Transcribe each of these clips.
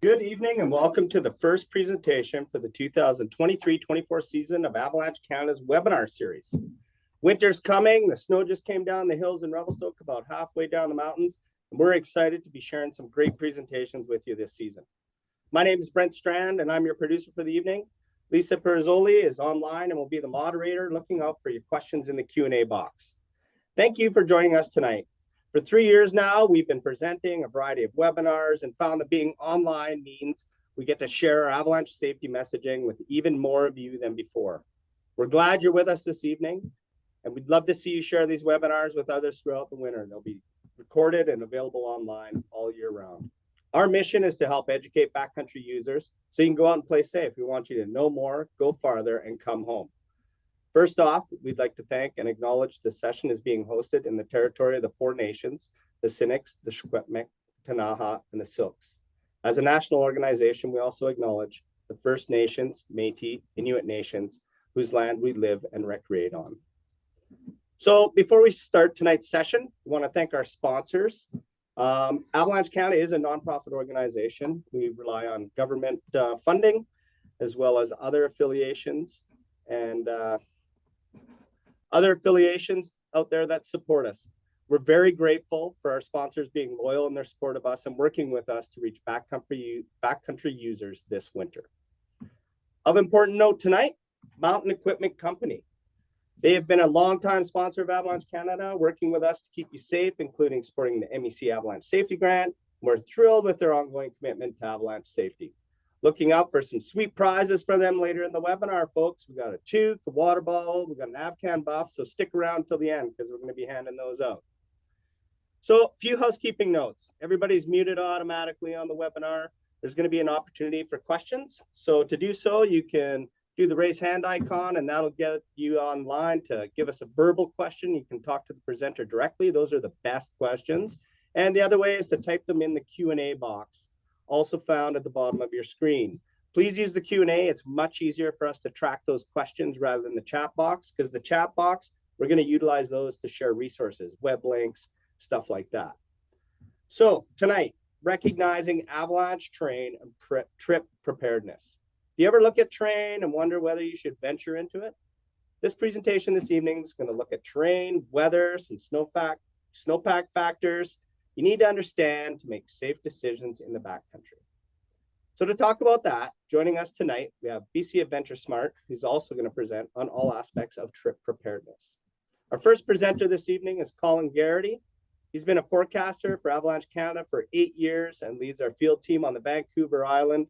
Good evening and welcome to the first presentation for the 2023-24 season of Avalanche Canada's webinar series. Winter's coming, the snow just came down the hills in Revelstoke about halfway down the mountains, and we're excited to be sharing some great presentations with you this season. My name is Brent Strand and I'm your producer for the evening. Lisa Perizzoli is online and will be the moderator, looking out for your questions in the Q&A box. Thank you for joining us tonight. For 3 years now, we've been presenting a variety of webinars and found that being online means we get to share our avalanche safety messaging with even more of you than before. We're glad you're with us this evening, and we'd love to see you share these webinars with others throughout the winter. They'll be recorded and available online all year round. Our mission is to help educate backcountry users so you can go out and play safe. We want you to know more, go farther, and come home. First off, we'd like to thank and acknowledge the session is being hosted in the territory of the Four Nations, the Sinnix, the Secwepemc, Ktunaxa, and the Silks. As a national organization, we also acknowledge the First Nations, Métis, Inuit nations, whose land we live and recreate on. So before we start tonight's session, we want to thank our sponsors. Avalanche Canada is a nonprofit organization. We rely on government funding, as well as other affiliations and other affiliations out there that support us. We're very grateful for our sponsors being loyal in their support of us and working with us to reach backcountry users this winter. Of important note tonight, Mountain Equipment Company. They have been a longtime sponsor of Avalanche Canada, working with us to keep you safe, including supporting the MEC Avalanche Safety Grant. We're thrilled with their ongoing commitment to avalanche safety. Looking out for some sweet prizes for them later in the webinar, folks. We got a toque, a water bottle, we got an AvCan buff, so stick around till the end because we're going to be handing those out. So a few housekeeping notes. Everybody's muted automatically on the webinar. There's going to be an opportunity for questions. So to do so, you can do the raise hand icon and that'll get you online to give us a verbal question. You can talk to the presenter directly. Those are the best questions. And the other way is to type them in the Q&A box, also found at the bottom of your screen. Please use the Q&A. It's much easier for us to track those questions rather than the chat box, because the chat box, we're going to utilize those to share resources, web links, stuff like that. So tonight, recognizing avalanche terrain and trip preparedness. Do you ever look at terrain and wonder whether you should venture into it? This presentation this evening is going to look at terrain, weather, some snowpack factors you need to understand to make safe decisions in the backcountry. So to talk about that, joining us tonight, we have BC AdventureSmart, who's also going to present on all aspects of trip preparedness. Our first presenter this evening is Colin Garrity. He's been a forecaster for Avalanche Canada for 8 years and leads our field team on the Vancouver Island,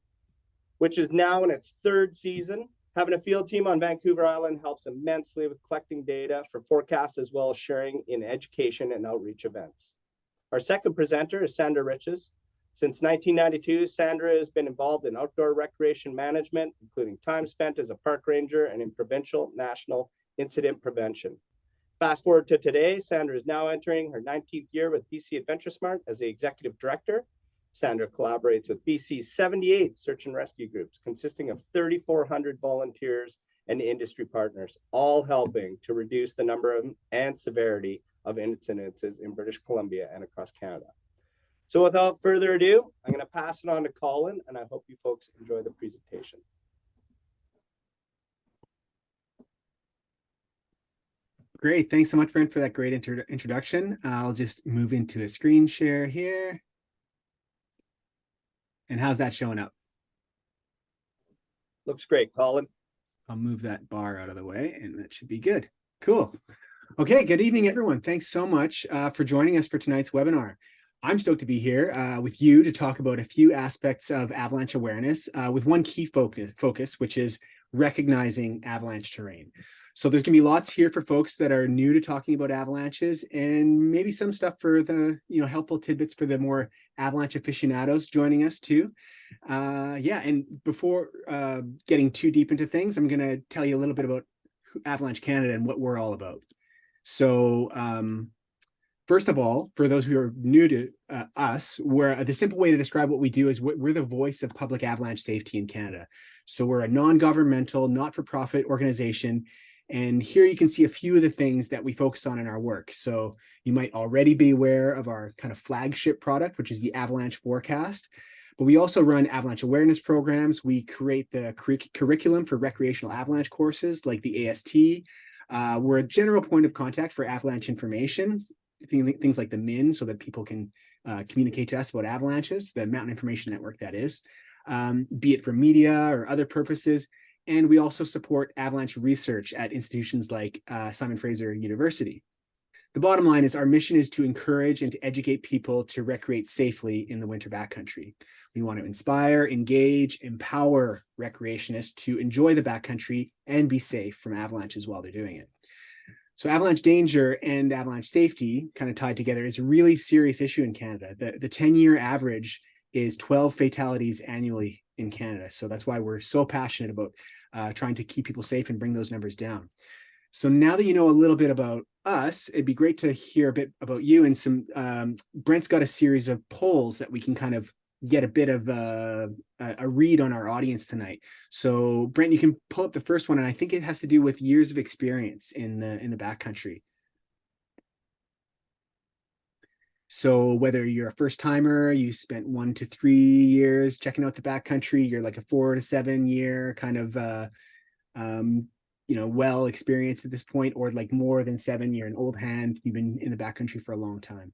which is now in its 3rd season. Having a field team on Vancouver Island helps immensely with collecting data for forecasts as well as sharing in education and outreach events. Our second presenter is Sandra Riches. Since 1992, Sandra has been involved in outdoor recreation management, including time spent as a park ranger and in provincial, national incident prevention. Fast forward to today, Sandra is now entering her 19th year with BC AdventureSmart as the executive director. Sandra collaborates with BC's 78 search and rescue groups, consisting of 3,400 volunteers and industry partners, all helping to reduce the number and severity of incidences in British Columbia and across Canada. So without further ado, I'm going to pass it on to Colin, and I hope you folks enjoy the presentation. Great. Thanks so much, Brent, for that great introduction. I'll just move into a screen share here. And how's that showing up? Looks great, Colin. I'll move that bar out of the way, and that should be good. Cool. Okay, good evening, everyone. Thanks so much for joining us for tonight's webinar. I'm stoked to be here with you to talk about a few aspects of avalanche awareness with one key focus, which is recognizing avalanche terrain. So there's going to be lots here for folks that are new to talking about avalanches, and maybe some stuff for the helpful tidbits for the more avalanche aficionados joining us too. Yeah, and before getting too deep into things, I'm going to tell you a little bit about Avalanche Canada and what we're all about. So first of all, for those who are new to us, the simple way to describe what we do is we're the voice of public avalanche safety in Canada. So we're a non-governmental, not-for-profit organization. And here you can see a few of the things that we focus on in our work. So you might already be aware of our kind of flagship product, which is the Avalanche Forecast. But we also run avalanche awareness programs. We create the curriculum for recreational avalanche courses like the AST. We're a general point of contact for avalanche information, things like the MIN, so that people can communicate to us about avalanches, the Mountain Information Network, that is, be it for media or other purposes. And we also support avalanche research at institutions like Simon Fraser University. The bottom line is our mission is to encourage and to educate people to recreate safely in the winter backcountry. We want to inspire, engage, empower recreationists to enjoy the backcountry and be safe from avalanches while they're doing it. So avalanche danger and avalanche safety, kind of tied together, is a really serious issue in Canada. The 10-year average is 12 fatalities annually in Canada. So that's why we're so passionate about trying to keep people safe and bring those numbers down. So now that you know a little bit about us, it'd be great to hear a bit about you, and some Brent's got a series of polls that we can kind of get a bit of a read on our audience tonight. So Brent, you can pull up the first one, and I think it has to do with years of experience in the backcountry. So whether you're a first timer, you spent 1 to 3 years checking out the backcountry, you're like a 4 to 7 year kind of well experienced at this point, or like more than 7, you're an old hand, you've been in the backcountry for a long time.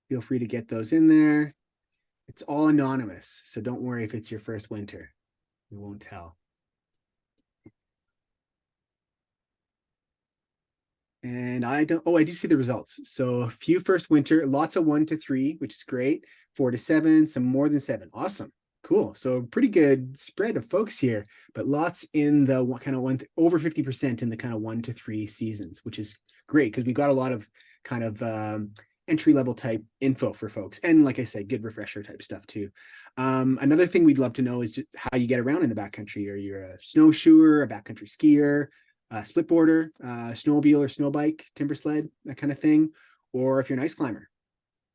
Feel free to get those in there. It's all anonymous, so don't worry if it's your first winter. We won't tell. And I do see the results. So a few first winter, lots of 1 to 3, which is great. 4 to 7, some more than 7. Awesome. Cool. So pretty good spread of folks here, but lots in the kind of over 50% in the kind of 1 to 3 seasons, which is great because we got a lot of kind of entry-level type info for folks. And like I said, good refresher type stuff too. Another thing we'd love to know is just how you get around in the backcountry. Are you a snowshoer, a backcountry skier, split boarder, snowmobile or snow bike, timber sled, that kind of thing, or if you're an ice climber,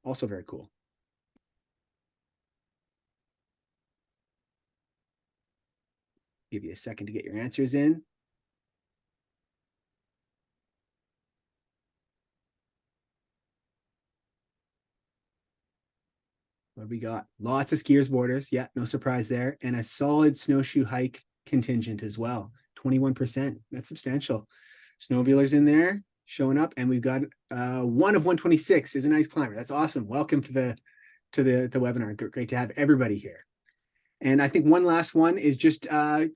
also very cool. Give you a second to get your answers in. What we got? Lots of skiers, boarders. Yeah, no surprise there. And a solid snowshoe hike contingent as well. 21%. That's substantial. Snowmobilers in there showing up, and we've got 1 of 126 is an ice climber. That's awesome. Welcome to the webinar. Great to have everybody here. And I think one last one is just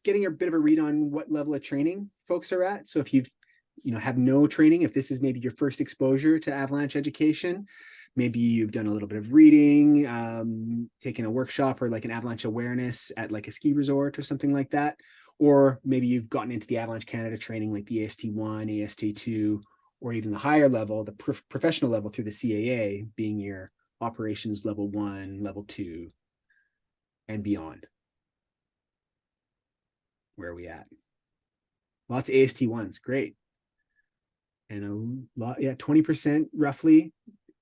getting a bit of a read on what level of training folks are at. So if you've have no training, if this is maybe your first exposure to avalanche education, maybe you've done a little bit of reading, taken a workshop or like an avalanche awareness at like a ski resort or something like that. Or maybe you've gotten into the Avalanche Canada training like the AST1, AST2, or even the higher level, the professional level through the CAA, being your operations level 1, level 2, and beyond. Where are we at? Lots of AST1s, great. And a lot, 20% roughly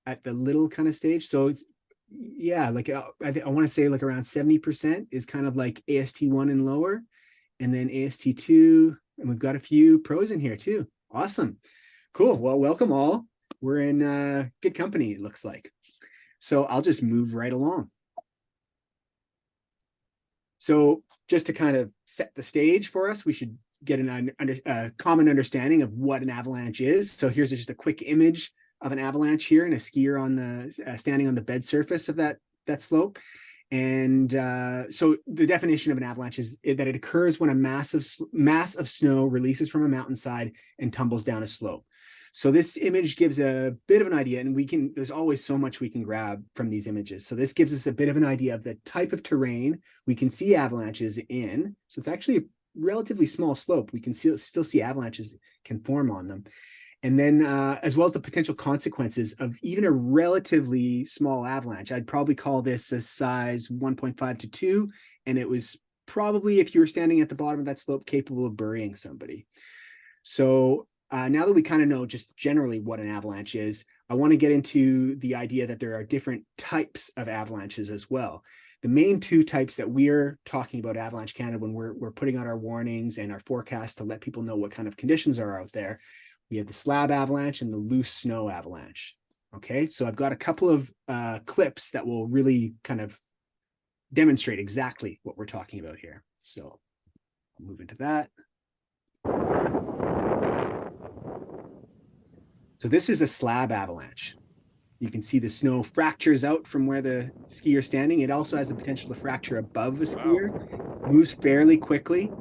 at the little kind of stage. So it's, like I want to say like around 70% is kind of like AST1 and lower, and then AST2, and we've got a few pros in here too. Awesome. Cool. Well, welcome all. We're in good company, it looks like. So I'll just move right along. So just to kind of set the stage for us, we should get a common understanding of what an avalanche is. So here's just a quick image of an avalanche here, and a skier on the standing on the bed surface of that slope. And so the definition of an avalanche is that it occurs when a mass of snow releases from a mountainside and tumbles down a slope. So this image gives a bit of an idea, and there's always so much we can grab from these images. So this gives us a bit of an idea of the type of terrain we can see avalanches in. So it's actually a relatively small slope. We can still see avalanches can form on them. And then as well as the potential consequences of even a relatively small avalanche. I'd probably call this a size 1.5 to 2. And it was probably, if you were standing at the bottom of that slope, capable of burying somebody. So now that we kind of know just generally what an avalanche is, I want to get into the idea that there are different types of avalanches as well. The main 2 types that we're talking about Avalanche Canada when we're putting out our warnings and our forecast to let people know what kind of conditions are out there We have the slab avalanche and the loose snow avalanche. Okay, so I've got a couple of clips that will really kind of demonstrate exactly what we're talking about here. So I'll move into that. So this is a slab avalanche. You can see the snow fractures out from where the skier is standing. It also has the potential to fracture above a skier, moves fairly quickly,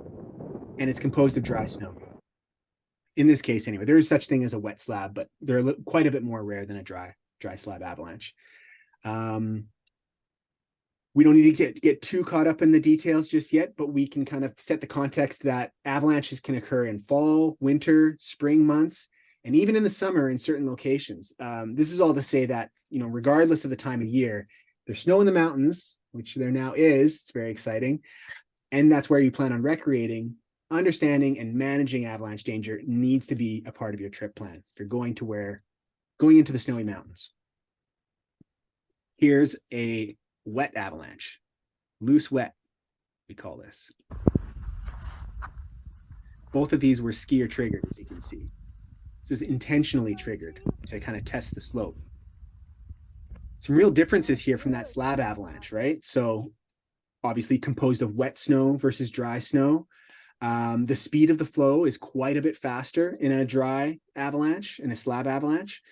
and it's composed of dry snow. In this case, anyway, there is such thing as a wet slab, but they're quite a bit more rare than a dry slab avalanche. We don't need to get too caught up in the details just yet, but we can kind of set the context that avalanches can occur in fall, winter, spring months, and even in the summer in certain locations. This is all to say that, you know, regardless of the time of year, there's snow in the mountains, which there now is. It's very exciting. And that's where you plan on recreating. Understanding and managing avalanche danger needs to be a part of your trip plan if you're going into the snowy mountains. Here's a wet avalanche, loose wet, we call this. Both of these were skier triggered, as you can see. This is intentionally triggered to kind of test the slope. Some real differences here from that slab avalanche, right? So obviously composed of wet snow versus dry snow. The speed of the flow is quite a bit faster in a dry avalanche, in a slab avalanche.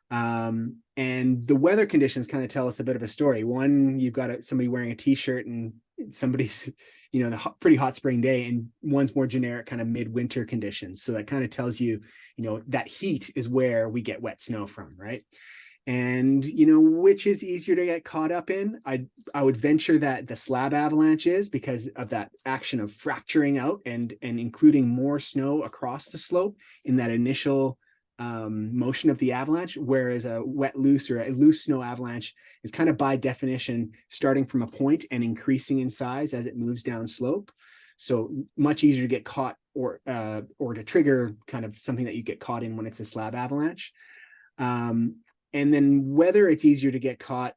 And the weather conditions kind of tell us a bit of a story. One, you've got somebody wearing a t-shirt and somebody's, you know, the pretty hot spring day, and one's more generic kind of midwinter conditions. So that kind of tells you, you know, that heat is where we get wet snow from, right? And, you know, which is easier to get caught up in? I would venture that the slab avalanche is, because of that action of fracturing out and including more snow across the slope in that initial motion of the avalanche, whereas a wet loose or a loose snow avalanche is kind of by definition starting from a point and increasing in size as it moves down slope. So much easier to get caught or to trigger kind of something that you get caught in when it's a slab avalanche. And then whether it's easier to get caught,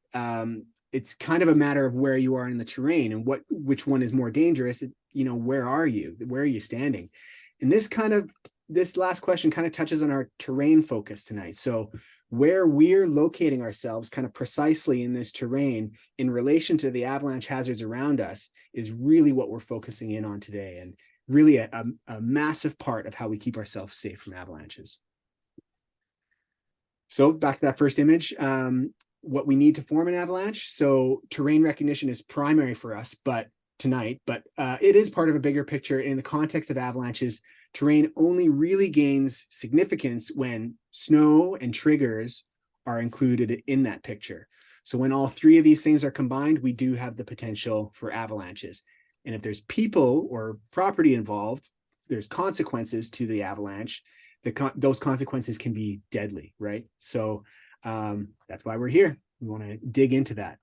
it's kind of a matter of where you are in the terrain and which one is more dangerous. You know, where are you? Where are you standing? And this last question kind of touches on our terrain focus tonight. So where we're locating ourselves kind of precisely in this terrain in relation to the avalanche hazards around us is really what we're focusing in on today, and really a massive part of how we keep ourselves safe from avalanches. So back to that first image, what we need to form an avalanche. So terrain recognition is primary for us, tonight, but it is part of a bigger picture. In the context of avalanches, terrain only really gains significance when snow and triggers are included in that picture. So when all three of these things are combined, we do have the potential for avalanches. And if there's people or property involved, there's consequences to the avalanche. Those consequences can be deadly, right? So that's why we're here. We want to dig into that.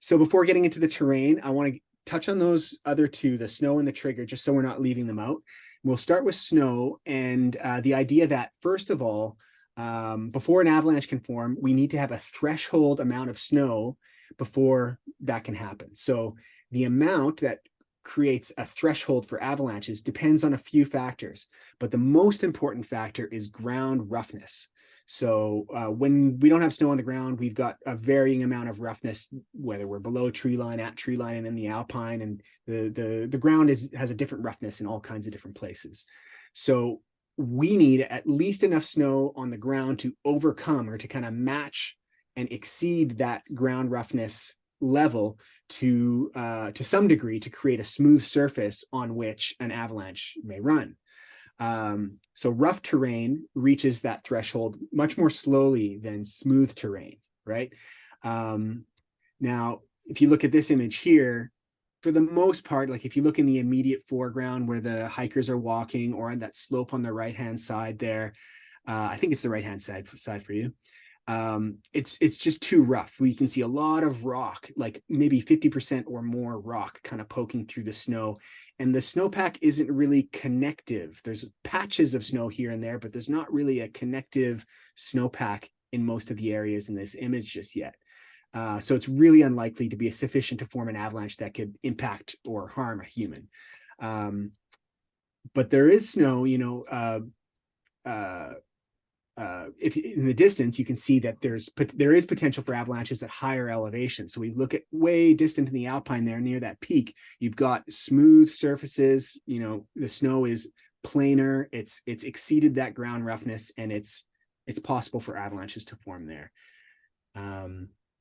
So before getting into the terrain, I want to touch on those other two, the snow and the trigger, just so we're not leaving them out. We'll start with snow and the idea that, first of all, before an avalanche can form, we need to have a threshold amount of snow before that can happen. So the amount that creates a threshold for avalanches depends on a few factors, but the most important factor is ground roughness. So when we don't have snow on the ground, we've got a varying amount of roughness, whether we're below tree line, at tree line, and in the alpine, and the ground has a different roughness in all kinds of different places. So we need at least enough snow on the ground to overcome or to kind of match and exceed that ground roughness level to some degree to create a smooth surface on which an avalanche may run. So rough terrain reaches that threshold much more slowly than smooth terrain, right? Now, if you look at this image here, for the most part, like if you look in the immediate foreground where the hikers are walking, or on that slope on the right-hand side there, I think it's the right-hand side for you. It's just too rough. We can see a lot of rock, like maybe 50% or more rock kind of poking through the snow. And the snowpack isn't really connective. There's patches of snow here and there, but there's not really a connective snowpack in most of the areas in this image just yet. So it's really unlikely to be sufficient to form an avalanche that could impact or harm a human. But there is snow, if in the distance, you can see that there is potential for avalanches at higher elevation. So we look at way distant in the Alpine there near that peak, you've got smooth surfaces, the snow is plainer, it's exceeded that ground roughness, and it's possible for avalanches to form there.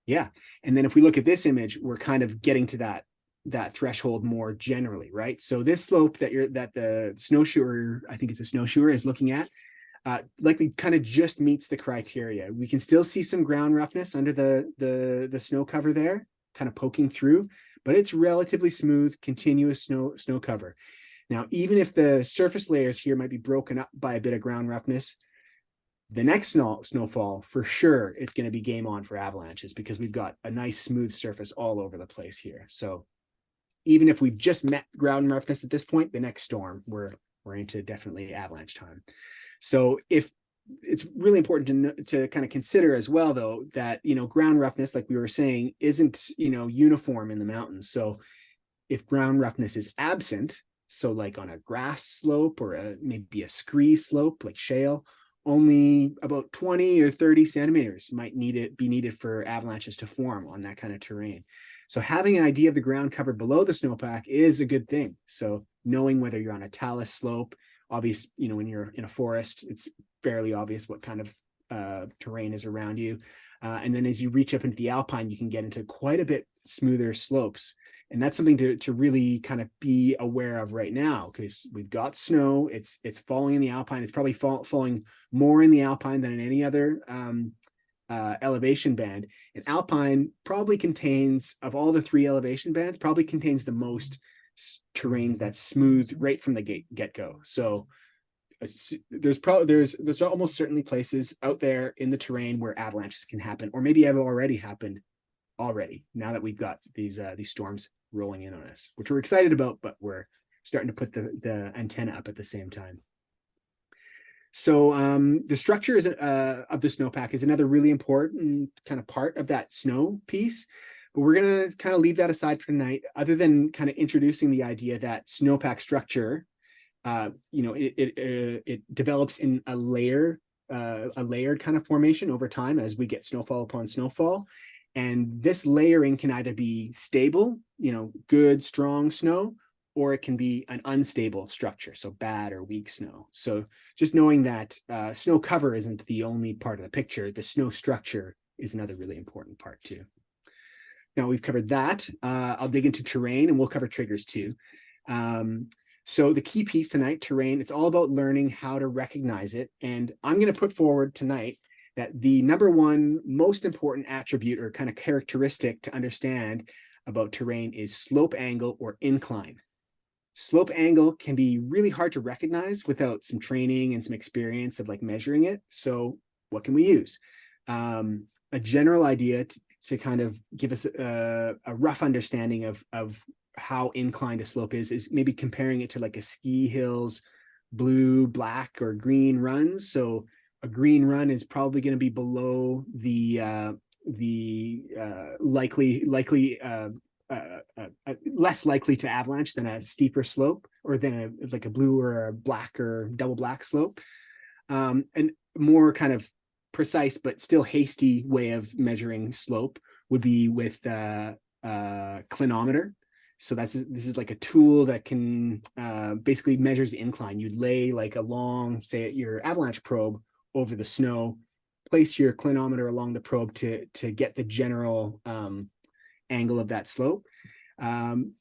Yeah. And then if we look at this image, we're kind of getting to that threshold more generally, right? So this slope that the snowshoer, I think it's a snowshoer, is looking at, likely kind of just meets the criteria. We can still see some ground roughness under the snow cover there, kind of poking through, but it's relatively smooth, continuous snow cover. Now, even if the surface layers here might be broken up by a bit of ground roughness, the next snowfall, for sure, it's going to be game on for avalanches, because we've got a nice smooth surface all over the place here. So even if we've just met ground roughness at this point, the next storm, we're into definitely avalanche time. So if it's really important to kind of consider as well, though, that, ground roughness, like we were saying, isn't, uniform in the mountains. So if ground roughness is absent, so like on a grass slope or maybe a scree slope like shale, only about 20 or 30 centimeters might be needed for avalanches to form on that kind of terrain. So having an idea of the ground cover below the snowpack is a good thing. So knowing whether you're on a talus slope, obvious, when you're in a forest, it's fairly obvious what kind of terrain is around you. And then as you reach up into the Alpine, you can get into quite a bit smoother slopes. And that's something to really kind of be aware of right now, because we've got snow, it's falling in the Alpine. It's probably falling more in the Alpine than in any other elevation band. And Alpine probably contains, of all the 3 elevation bands, probably contains the most terrain that's smooth right from the get-go. So there's almost certainly places out there in the terrain where avalanches can happen, or maybe have already happened now that we've got these storms rolling in on us, which we're excited about, but we're starting to put the antenna up at the same time. So the structure of the snowpack is another really important kind of part of that snow piece. But we're going to kind of leave that aside for tonight, other than kind of introducing the idea that snowpack structure, it develops in a layered kind of formation over time as we get snowfall upon snowfall. And this layering can either be stable, good, strong snow, or it can be an unstable structure, so bad or weak snow. So just knowing that snow cover isn't the only part of the picture, the snow structure is another really important part too. Now we've covered that. I'll dig into terrain, and we'll cover triggers too. So the key piece tonight, terrain, it's all about learning how to recognize it. And I'm going to put forward tonight that the number one most important attribute or kind of characteristic to understand about terrain is slope angle or incline. Slope angle can be really hard to recognize without some training and some experience of like measuring it. So what can we use? A general idea to kind of give us a rough understanding of how inclined a slope is maybe comparing it to like a ski hills, blue, black, or green runs. So a green run is probably going to be below the less likely to avalanche than a steeper slope, or than like a blue or a black or double black slope. And more kind of precise but still hasty way of measuring slope would be with clinometer. So this is like a tool that can basically measures the incline. You'd lay like a long, say, your avalanche probe over the snow, place your clinometer along the probe to get the general angle of that slope.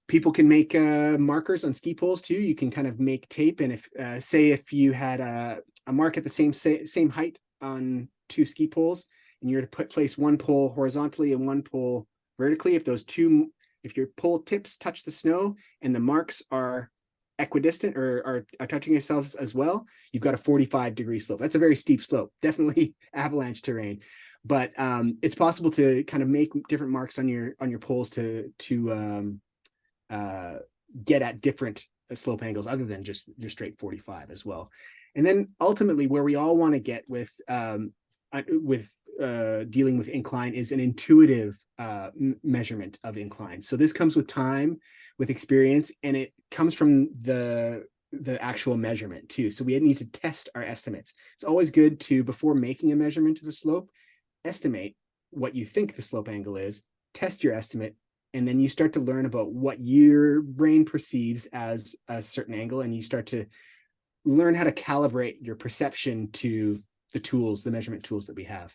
People can make markers on ski poles too. You can kind of make tape, and if you had a mark at the same height on 2 ski poles, and you're to place one pole horizontally and one pole vertically, if your pole tips touch the snow and the marks are equidistant or are touching yourselves as well, you've got a 45-degree slope. That's a very steep slope, definitely avalanche terrain. But it's possible to kind of make different marks on your poles to get at different slope angles other than just your straight 45 as well. And then ultimately, where we all want to get with dealing with incline is an intuitive measurement of incline. So this comes with time, with experience, and it comes from the the actual measurement too. So we need to test our estimates. It's always good to, before making a measurement of a slope, estimate what you think the slope angle is, test your estimate, and then you start to learn about what your brain perceives as a certain angle, and you start to learn how to calibrate your perception to the tools, the measurement tools that we have.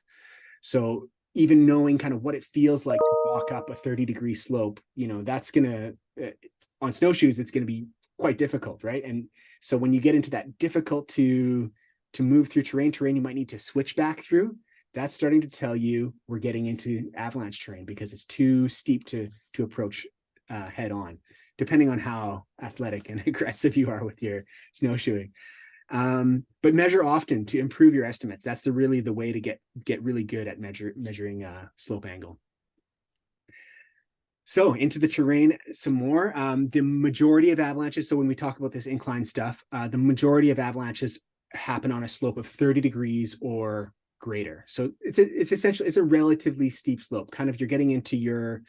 So even knowing kind of what it feels like to walk up a 30-degree slope, that's going to, on snowshoes, it's going to be quite difficult, right? And so when you get into that difficult to move through terrain you might need to switch back through, that's starting to tell you we're getting into avalanche terrain because it's too steep to approach head on, depending on how athletic and aggressive you are with your snowshoeing. But measure often to improve your estimates. That's really the way to get really good at measuring slope angle. So into the terrain some more. The majority of avalanches, so when we talk about this incline stuff, the majority of avalanches happen on a slope of 30 degrees or greater. So it's essentially, it's a relatively steep slope. Kind of, you're getting into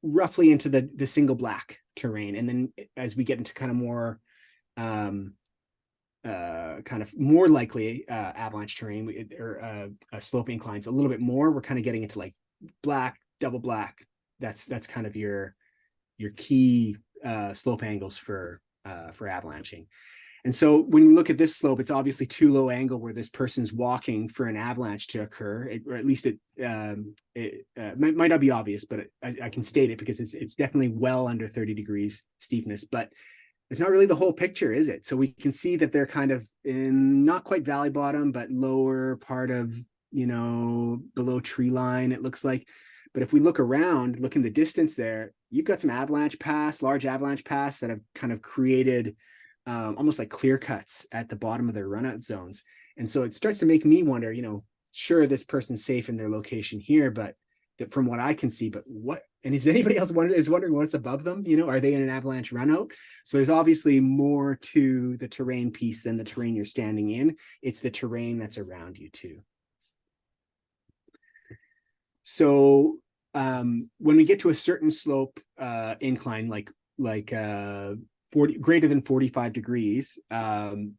roughly into the single black terrain. And then as we get into kind of more kind of more likely avalanche terrain or slope inclines a little bit more, we're kind of getting into like black, double black. That's kind of your key slope angles for avalanching. And so when we look at this slope, it's obviously too low angle where this person's walking for an avalanche to occur, or at least it might not be obvious, but I can state it because it's definitely well under 30 degrees steepness, but it's not really the whole picture, is it? So we can see that they're kind of in not quite valley bottom, but lower part of, below tree line, it looks like. But if we look around, look in the distance there, you've got some large avalanche paths that have kind of created almost like clear cuts at the bottom of their run out zones. And so it starts to make me wonder, sure, this person's safe in their location here, but from what I can see, but what, and is anybody else wondering what's above them? Are they in an avalanche run out? So there's obviously more to the terrain piece than the terrain you're standing in. It's the terrain that's around you too. So when we get to a certain slope incline, like greater than 45 degrees, the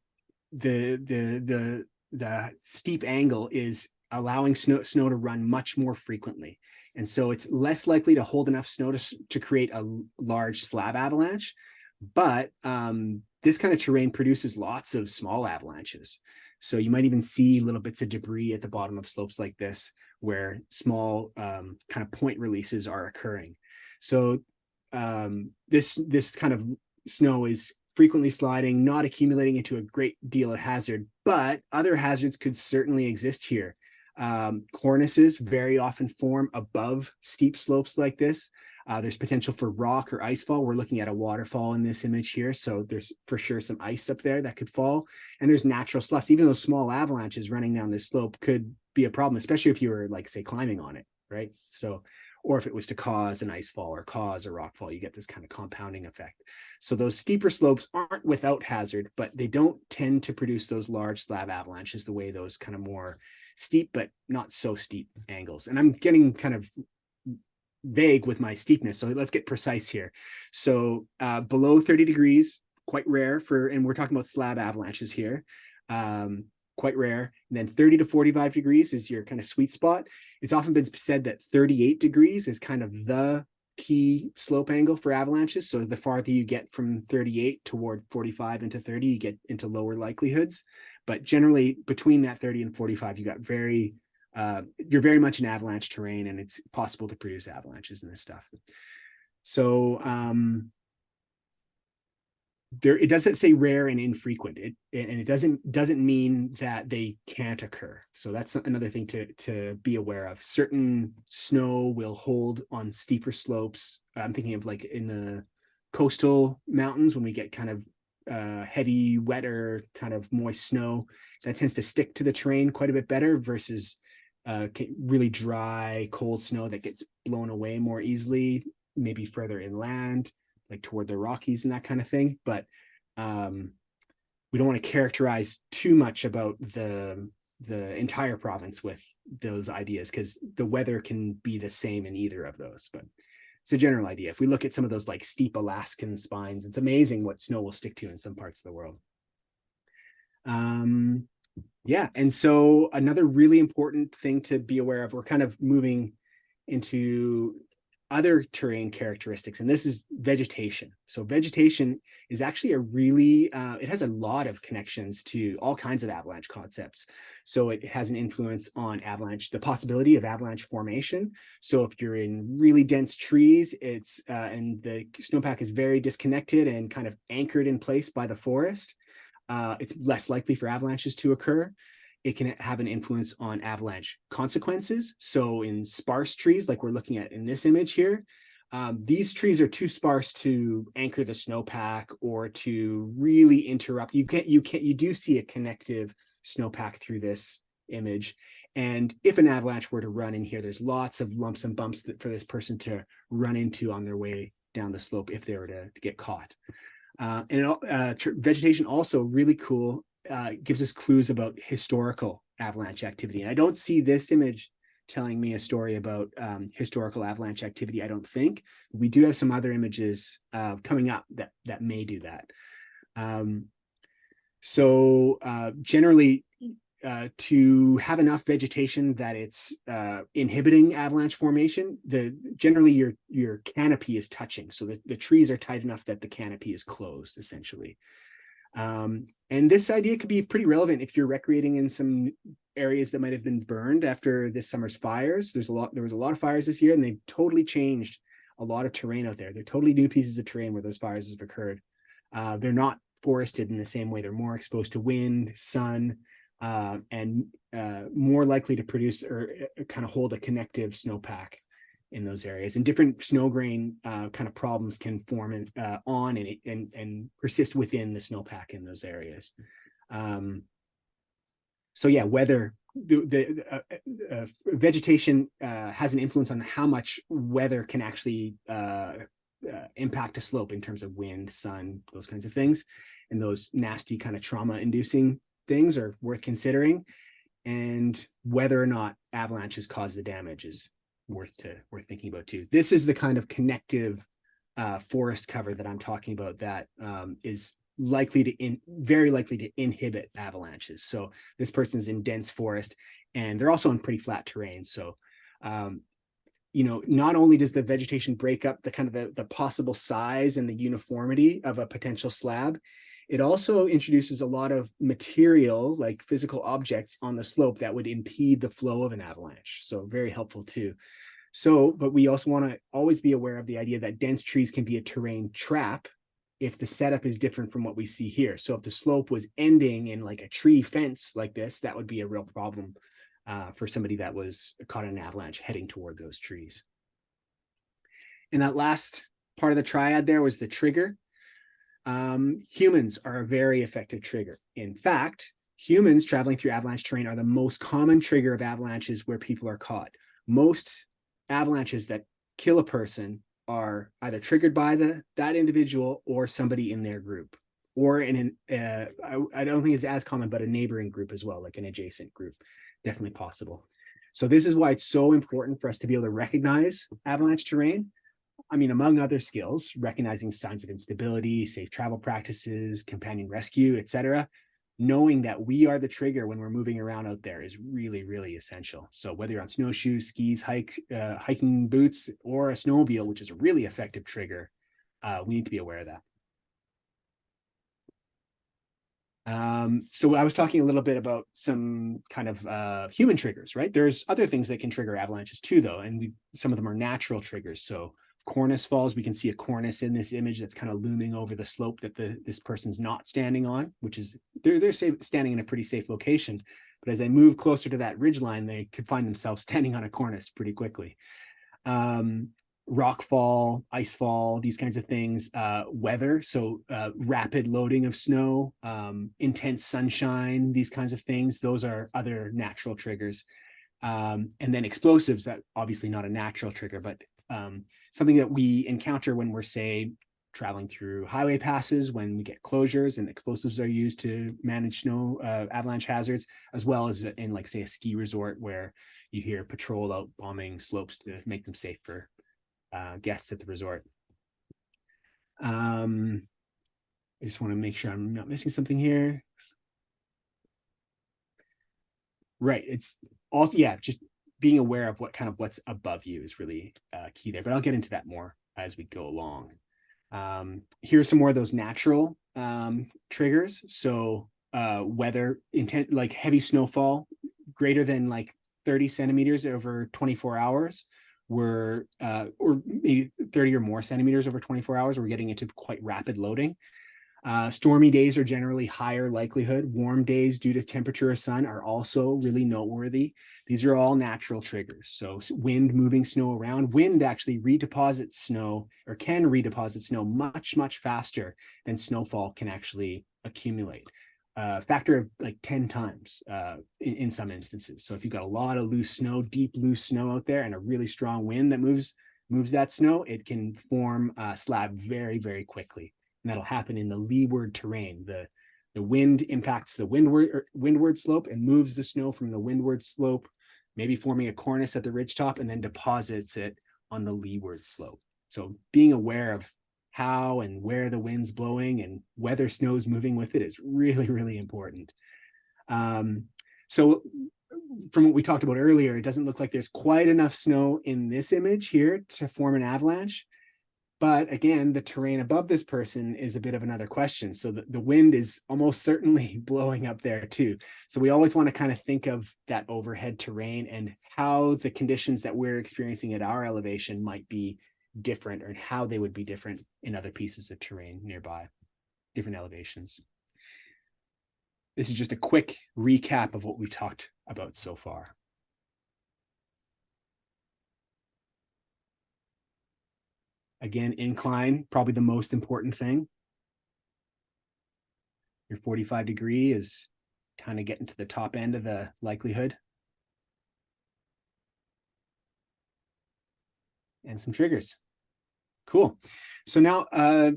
steep angle is allowing snow to run much more frequently. And so it's less likely to hold enough snow to create a large slab avalanche. But this kind of terrain produces lots of small avalanches. So you might even see little bits of debris at the bottom of slopes like this, where small kind of point releases are occurring. So this kind of snow is frequently sliding, not accumulating into a great deal of hazard, but other hazards could certainly exist here. Cornices very often form above steep slopes like this. There's potential for rock or ice fall. We're looking at a waterfall in this image here, so there's for sure some ice up there that could fall. And there's natural sloughs. Even those small avalanches running down this slope could be a problem, especially if you were, like, say, climbing on it, right? So, or if it was to cause an ice fall or cause a rock fall, you get this kind of compounding effect. So those steeper slopes aren't without hazard, but they don't tend to produce those large slab avalanches the way those kind of more steep but not so steep angles. And I'm getting kind of vague with my steepness, so let's get precise here. So below 30 degrees, quite rare and we're talking about slab avalanches here, quite rare. And then 30 to 45 degrees is your kind of sweet spot. It's often been said that 38 degrees is kind of the key slope angle for avalanches. So the farther you get from 38 toward 45 into 30, you get into lower likelihoods. But generally between that 30 and 45, you got you're very much in avalanche terrain, and it's possible to produce avalanches and this stuff. So it doesn't say rare and infrequent, and it doesn't mean that they can't occur. So that's another thing to be aware of. Certain snow will hold on steeper slopes. I'm thinking of like in the coastal mountains when we get kind of heavy, wetter, kind of moist snow that tends to stick to the terrain quite a bit better versus really dry, cold snow that gets blown away more easily, maybe further inland, like toward the Rockies and that kind of thing. But we don't want to characterize too much about the entire province with those ideas, because the weather can be the same in either of those. But it's a general idea. If we look at some of those like steep Alaskan spines, it's amazing what snow will stick to in some parts of the world. Yeah, and so another really important thing to be aware of, we're kind of moving into other terrain characteristics, and this is vegetation. So vegetation is actually a really, it has a lot of connections to all kinds of avalanche concepts. So it has an influence on avalanche, the possibility of avalanche formation. So if you're in really dense trees, it's, and the snowpack is very disconnected and kind of anchored in place by the forest, it's less likely for avalanches to occur. It can have an influence on avalanche consequences. So in sparse trees, like we're looking at in this image here, these trees are too sparse to anchor the snowpack or to really interrupt. You do see a connective snowpack through this image. And if an avalanche were to run in here, there's lots of lumps and bumps for this person to run into on their way down the slope if they were to get caught. Vegetation also really cool, gives us clues about historical avalanche activity. And I don't see this image telling me a story about historical avalanche activity, I don't think. We do have some other images coming up that may do that. Generally, to have enough vegetation that it's inhibiting avalanche formation, generally your canopy is touching. So the trees are tight enough that the canopy is closed, essentially. And this idea could be pretty relevant if you're recreating in some areas that might have been burned after this summer's fires. There was a lot of fires this year, and they've totally changed a lot of terrain out there. They're totally new pieces of terrain where those fires have occurred. They're not forested in the same way. They're more exposed to wind, sun, and more likely to produce or kind of hold a connective snowpack in those areas. And different snow grain kind of problems can form on and persist within the snowpack in those areas. So yeah, weather, vegetation has an influence on how much weather can actually impact a slope in terms of wind, sun, those kinds of things. And those nasty kind of trauma-inducing things are worth considering. And whether or not avalanches cause the damage is worth thinking about too. This is the kind of connective forest cover that I'm talking about that is very likely to inhibit avalanches. So this person's in dense forest, and they're also in pretty flat terrain. So not only does the vegetation break up the kind of the possible size and the uniformity of a potential slab, it also introduces a lot of material, like physical objects on the slope that would impede the flow of an avalanche. So very helpful too. So, but we also want to always be aware of the idea that dense trees can be a terrain trap if the setup is different from what we see here. So if the slope was ending in like a tree fence like this, that would be a real problem for somebody that was caught in an avalanche heading toward those trees. And that last part of the triad there was the trigger. Humans are a very effective trigger. In fact, humans traveling through avalanche terrain are the most common trigger of avalanches where people are caught. Most avalanches that kill a person are either triggered by that individual or somebody in their group, or in I don't think it's as common, but a neighboring group as well, like an adjacent group, definitely possible. So this is why it's so important for us to be able to recognize avalanche terrain. I mean, among other skills, recognizing signs of instability, safe travel practices, companion rescue, etc. Knowing that we are the trigger when we're moving around out there is really, really essential. So whether you're on snowshoes, skis, hiking boots, or a snowmobile, which is a really effective trigger, we need to be aware of that. So I was talking a little bit about some kind of human triggers, right? There's other things that can trigger avalanches too, though, and some of them are natural triggers. So cornice falls, we can see a cornice in this image that's kind of looming over the slope that this person's not standing on, which is they're standing in a pretty safe location, but as they move closer to that ridgeline, they could find themselves standing on a cornice pretty quickly. Rock fall, ice fall, these kinds of things. Weather, so rapid loading of snow, intense sunshine, these kinds of things, those are other natural triggers. And then explosives, that obviously not a natural trigger, but something that we encounter when we're, say, traveling through highway passes, when we get closures and explosives are used to manage snow avalanche hazards, as well as in, like, say, a ski resort where you hear patrol out bombing slopes to make them safe for guests at the resort. I just want to make sure I'm not missing something here. Right. It's also, yeah, just being aware of what's above you is really key there. But I'll get into that more as we go along. Here's some more of those natural triggers. So weather intent, like heavy snowfall, greater than like 30 centimeters over 24 hours. Or maybe 30 or more centimeters over 24 hours. We're getting into quite rapid loading. Stormy days are generally higher likelihood. Warm days due to temperature or sun are also really noteworthy. These are all natural triggers. So wind moving snow around. Wind actually redeposits snow, or can redeposit snow much, much faster than snowfall can actually accumulate. Factor of like 10 times in some instances. So if you've got a lot of loose snow, deep loose snow out there, and a really strong wind that moves that snow, it can form a slab very, very quickly. And that'll happen in the leeward terrain. The wind impacts the windward slope and moves the snow from the windward slope, maybe forming a cornice at the ridgetop, and then deposits it on the leeward slope. So being aware of how and where the wind's blowing and whether snow's moving with it is really, really important. So from what we talked about earlier, it doesn't look like there's quite enough snow in this image here to form an avalanche. But again, the terrain above this person is a bit of another question. So the wind is almost certainly blowing up there too. So we always want to kind of think of that overhead terrain and how the conditions that we're experiencing at our elevation might be different, or how they would be different in other pieces of terrain nearby, different elevations. This is just a quick recap of what we talked about so far. Again, incline, probably the most important thing. Your 45 degree is kind of getting to the top end of the likelihood. And some triggers. Cool. So now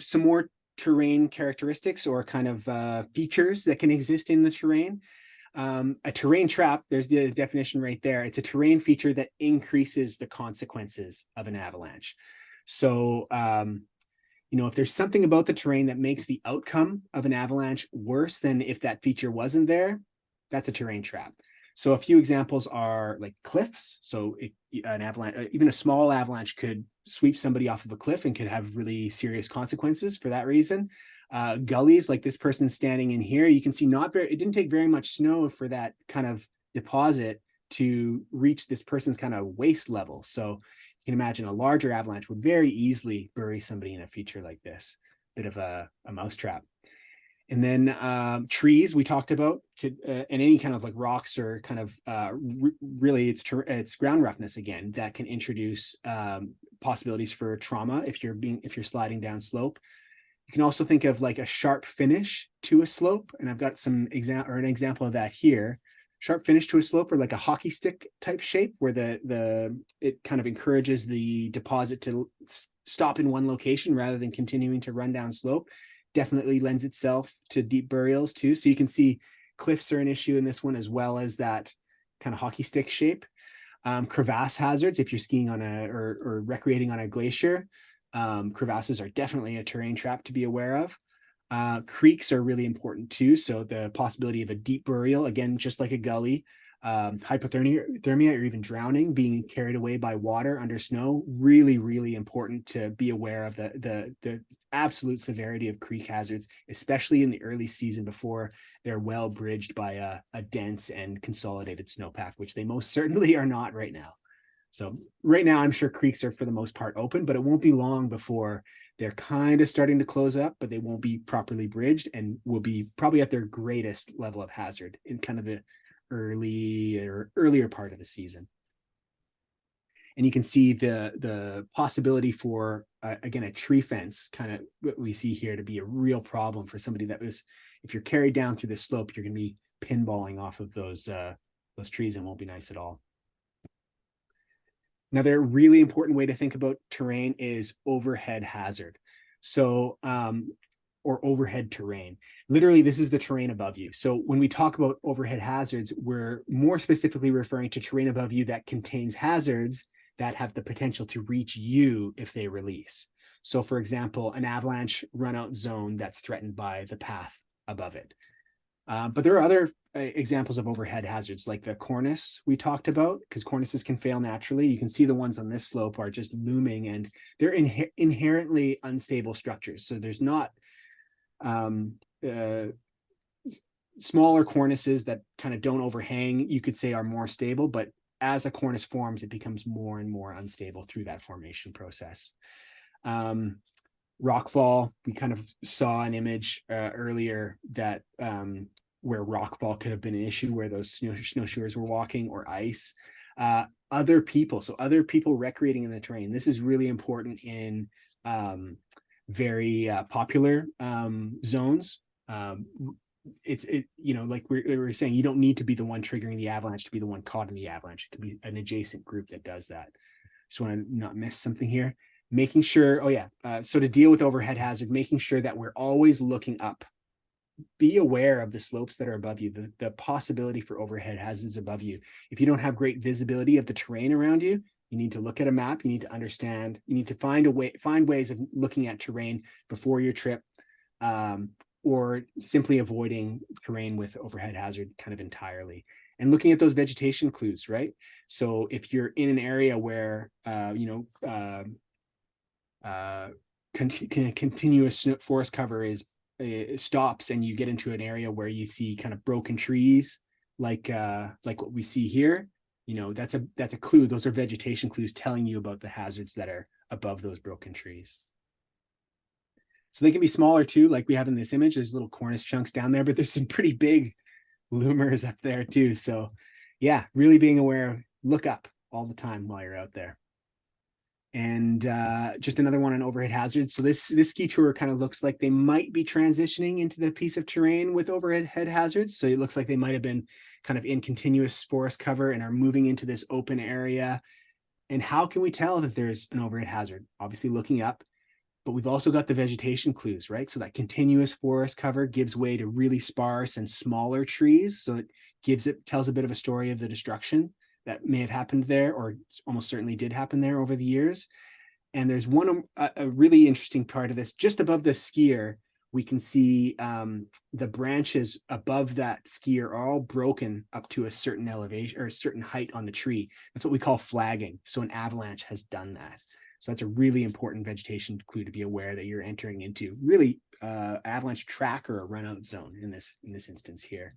some more terrain characteristics, or kind of features that can exist in the terrain. A terrain trap, there's the definition right there. It's a terrain feature that increases the consequences of an avalanche. So, if there's something about the terrain that makes the outcome of an avalanche worse than if that feature wasn't there, that's a terrain trap. So a few examples are like cliffs. So an avalanche, even a small avalanche, could sweep somebody off of a cliff and could have really serious consequences for that reason. Gullies, like this person standing in here, you can see it didn't take very much snow for that kind of deposit to reach this person's kind of waist level. So you can imagine a larger avalanche would very easily bury somebody in a feature like this, bit of a mousetrap. And then trees we talked about, and any kind of like rocks, or kind of really it's ground roughness again that can introduce possibilities for trauma if you're sliding down slope. You can also think of like a sharp finish to a slope, and I've got an example of that here. Sharp finish to a slope, or like a hockey stick type shape, where it kind of encourages the deposit to stop in one location rather than continuing to run down slope. Definitely lends itself to deep burials too. So you can see cliffs are an issue in this one, as well as that kind of hockey stick shape. Crevasse hazards, if you're skiing on or recreating on a glacier, crevasses are definitely a terrain trap to be aware of. Creeks are really important too. So the possibility of a deep burial, again, just like a gully, hypothermia, or even drowning, being carried away by water under snow, really, really important to be aware of the absolute severity of creek hazards, especially in the early season before they're well bridged by a dense and consolidated snowpack, which they most certainly are not right now. So right now, I'm sure creeks are for the most part open, but it won't be long before they're kind of starting to close up, but they won't be properly bridged and will be probably at their greatest level of hazard in kind of the earlier part of the season. And you can see the possibility for, again, a tree fence, kind of what we see here, to be a real problem for somebody if you're carried down through the slope, you're going to be pinballing off of those trees, and won't be nice at all. Another really important way to think about terrain is overhead hazard. So, or overhead terrain. Literally, this is the terrain above you. So when we talk about overhead hazards, we're more specifically referring to terrain above you that contains hazards that have the potential to reach you if they release. So for example, an avalanche run out zone that's threatened by the path above it. But there are other examples of overhead hazards like the cornice we talked about, because cornices can fail naturally. You can see the ones on this slope are just looming, and they're inherently unstable structures. So there's not smaller cornices that kind of don't overhang, you could say, are more stable, but as a cornice forms, it becomes more and more unstable through that formation process. Rockfall, we kind of saw an image earlier that where rockfall could have been an issue, where those snowshoers were walking, or ice. Other people recreating in the terrain. This is really important in very popular zones. Like we were saying, you don't need to be the one triggering the avalanche to be the one caught in the avalanche. It could be an adjacent group that does that. Just want to not miss something here. Making sure, so to deal with overhead hazard, making sure that we're always looking up. Be aware of the slopes that are above you, the possibility for overhead hazards above you. If you don't have great visibility of the terrain around you, you need to look at a map, you need to understand, you need to find ways of looking at terrain before your trip, or simply avoiding terrain with overhead hazard kind of entirely. And looking at those vegetation clues, right? So if you're in an area where, continuous forest cover stops, and you get into an area where you see kind of broken trees, like what we see here, that's a clue. Those are vegetation clues telling you about the hazards that are above those broken trees. So they can be smaller too, like we have in this image. There's little cornice chunks down there, but there's some pretty big loomers up there too. So yeah, really being aware, look up all the time while you're out there. And just another one on overhead hazards. So this ski tour kind of looks like they might be transitioning into the piece of terrain with overhead hazards. So it looks like they might have been kind of in continuous forest cover and are moving into this open area. And how can we tell if there's an overhead hazard? Obviously looking up, but we've also got the vegetation clues, right? So that continuous forest cover gives way to really sparse and smaller trees. So it tells a bit of a story of the destruction that may have happened there, or almost certainly did happen there over the years. And there's a really interesting part of this. Just above the skier, we can see the branches above that skier are all broken up to a certain elevation or a certain height on the tree. That's what we call flagging. So an avalanche has done that. So that's a really important vegetation clue to be aware that you're entering into really avalanche track or a run out zone in this instance here.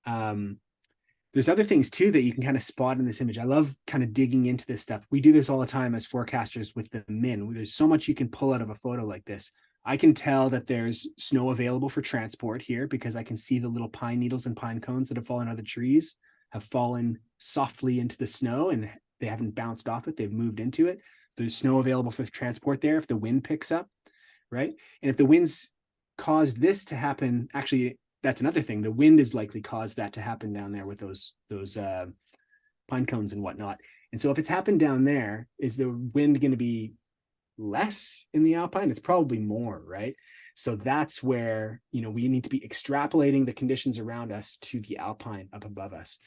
There's other things too that you can kind of spot in this image. I love kind of digging into this stuff. We do this all the time as forecasters with the MIN. There's so much you can pull out of a photo like this. I can tell that there's snow available for transport here because I can see the little pine needles and pine cones that have fallen out of the trees have fallen softly into the snow, and they haven't bounced off it. They've moved into it. There's snow available for transport there if the wind picks up, right? And if the winds caused this to happen, actually, that's another thing. The wind is likely caused that to happen down there with those pine cones and whatnot. And so if it's happened down there, is the wind going to be less in the alpine? It's probably more, right? So that's where, we need to be extrapolating the conditions around us to the alpine up above us,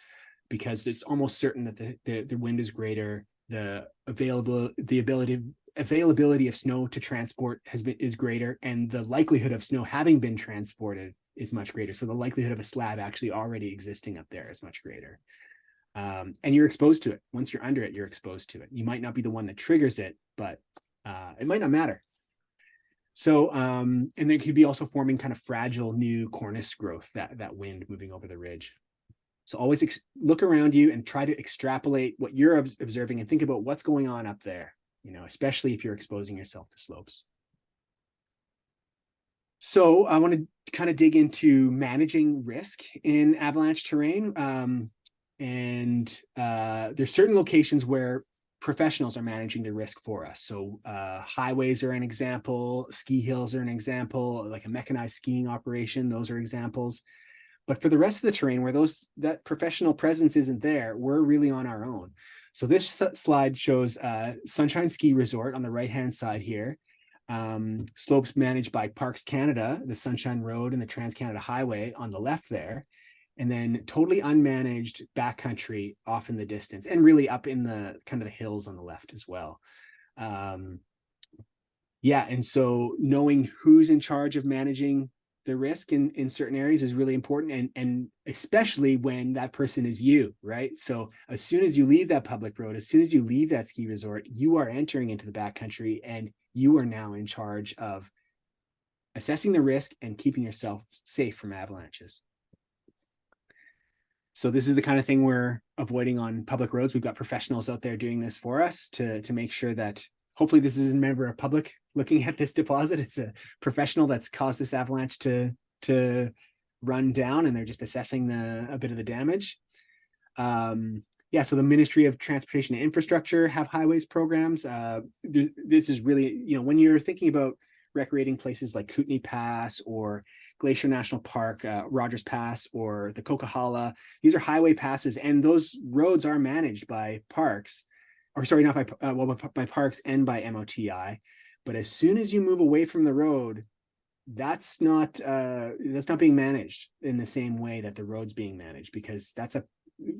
because it's almost certain that the wind is greater, the availability of snow to transport is greater, and the likelihood of snow having been transported is much greater. So the likelihood of a slab actually already existing up there is much greater. And you're exposed to it. Once you're under it, you're exposed to it. You might not be the one that triggers it, but it might not matter. So, and there could be also forming kind of fragile new cornice growth, that wind moving over the ridge. So always look around you and try to extrapolate what you're observing and think about what's going on up there, especially if you're exposing yourself to slopes. So I want to kind of dig into managing risk in avalanche terrain. There's certain locations where professionals are managing the risk for us. So highways are an example, ski hills are an example, like a mechanized skiing operation, those are examples. But for the rest of the terrain where that professional presence isn't there, we're really on our own. So this slide shows Sunshine Ski Resort on the right-hand side here. Slopes managed by Parks Canada, the Sunshine Road and the Trans-Canada Highway on the left there. and then totally unmanaged backcountry off in the distance, and really up in the kind of the hills on the left as well. Yeah, and so knowing who's in charge of managing the risk in certain areas is really important, and especially when that person is you, right? So as soon as you leave that public road, as soon as you leave that ski resort, you are entering into the backcountry, and you are now in charge of assessing the risk and keeping yourself safe from avalanches. So this is the kind of thing we're avoiding on public roads. We've got professionals out there doing this for us to make sure that hopefully this isn't a member of public looking at this deposit. It's a professional that's caused this avalanche to run down, and they're just assessing a bit of the damage. Yeah, so the Ministry of Transportation and Infrastructure have highways programs. This is really, when you're thinking about recreating places like Kootenay Pass or Glacier National Park, Rogers Pass, or the Coquihalla, these are highway passes, and those roads are managed by parks, or sorry, not by parks and by MOTI. But as soon as you move away from the road, that's not being managed in the same way that the road's being managed, because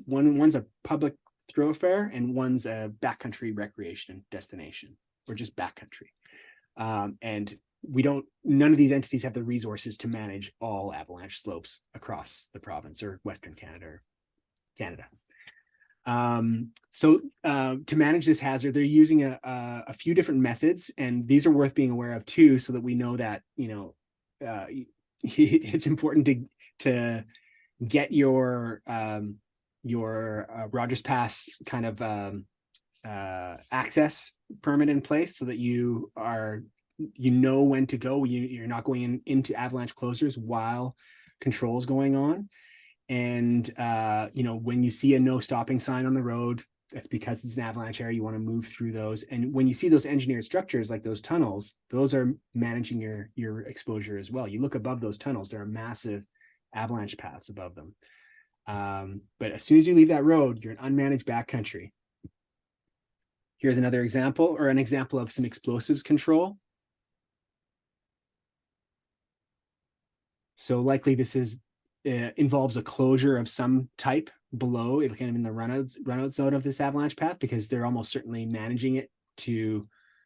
one's a public thoroughfare and one's a backcountry recreation destination, or just backcountry. And none of these entities have the resources to manage all avalanche slopes across the province or Western Canada or Canada. So to manage this hazard, they're using a few different methods, and these are worth being aware of too, so that we know that, it's important to get your Rogers Pass kind of access permit in place, so that you know when to go. You're not going into avalanche closures while control is going on. And when you see a no stopping sign on the road, that's because it's an avalanche area. You want to move through those. And when you see those engineered structures like those tunnels, those are managing your exposure as well. You look above those tunnels, there are massive avalanche paths above them. But as soon as you leave that road, you're in unmanaged backcountry. Here's another example, or an example of some explosives control. So likely this involves a closure of some type below, it kind of in the runout zone of this avalanche path, because they're almost certainly managing it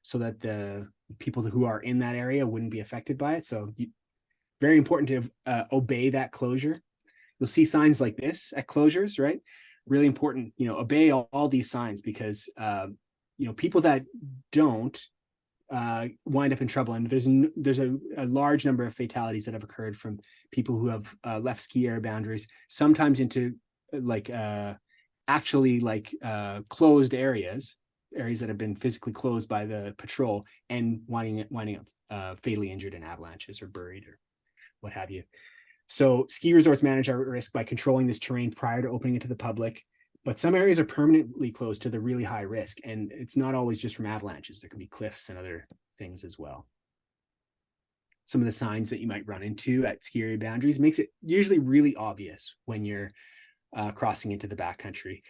so that the people who are in that area wouldn't be affected by it. So very important to obey that closure. You'll see signs like this at closures, right? Really important, obey all these signs, because people that don't wind up in trouble. And there's a large number of fatalities that have occurred from people who have left ski area boundaries, sometimes into closed areas that have been physically closed by the patrol, and winding up fatally injured in avalanches or buried or what have you. So ski resorts manage our risk by controlling this terrain prior to opening it to the public. But some areas are permanently closed to the really high risk, and it's not always just from avalanches. There can be cliffs and other things as well. Some of the signs that you might run into at ski area boundaries makes it usually really obvious when you're crossing into the backcountry.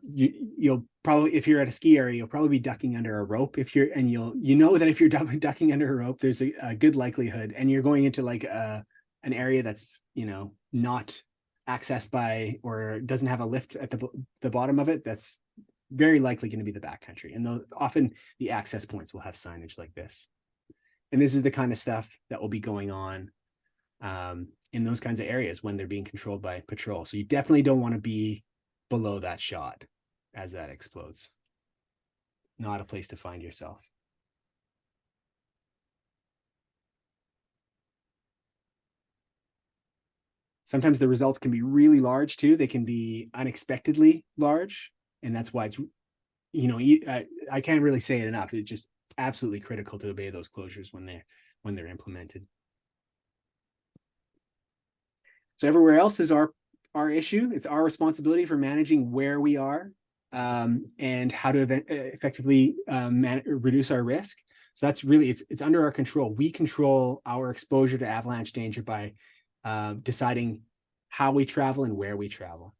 You'll probably, if you're at a ski area, you'll probably be ducking under a rope. You know that if you're ducking under a rope, there's a good likelihood, and you're going into an area that's not accessed by, or doesn't have a lift at the bottom of it, that's very likely going to be the backcountry. And often the access points will have signage like this. And this is the kind of stuff that will be going on in those kinds of areas when they're being controlled by patrol. So you definitely don't want to be below that shot as that explodes. Not a place to find yourself. Sometimes the results can be really large too. They can be unexpectedly large. And that's why it's, I can't really say it enough. It's just absolutely critical to obey those closures when they're implemented. So everywhere else is our issue. It's our responsibility for managing where we are and how to effectively reduce our risk. So that's really, it's under our control. We control our exposure to avalanche danger by deciding how we travel and where we travel.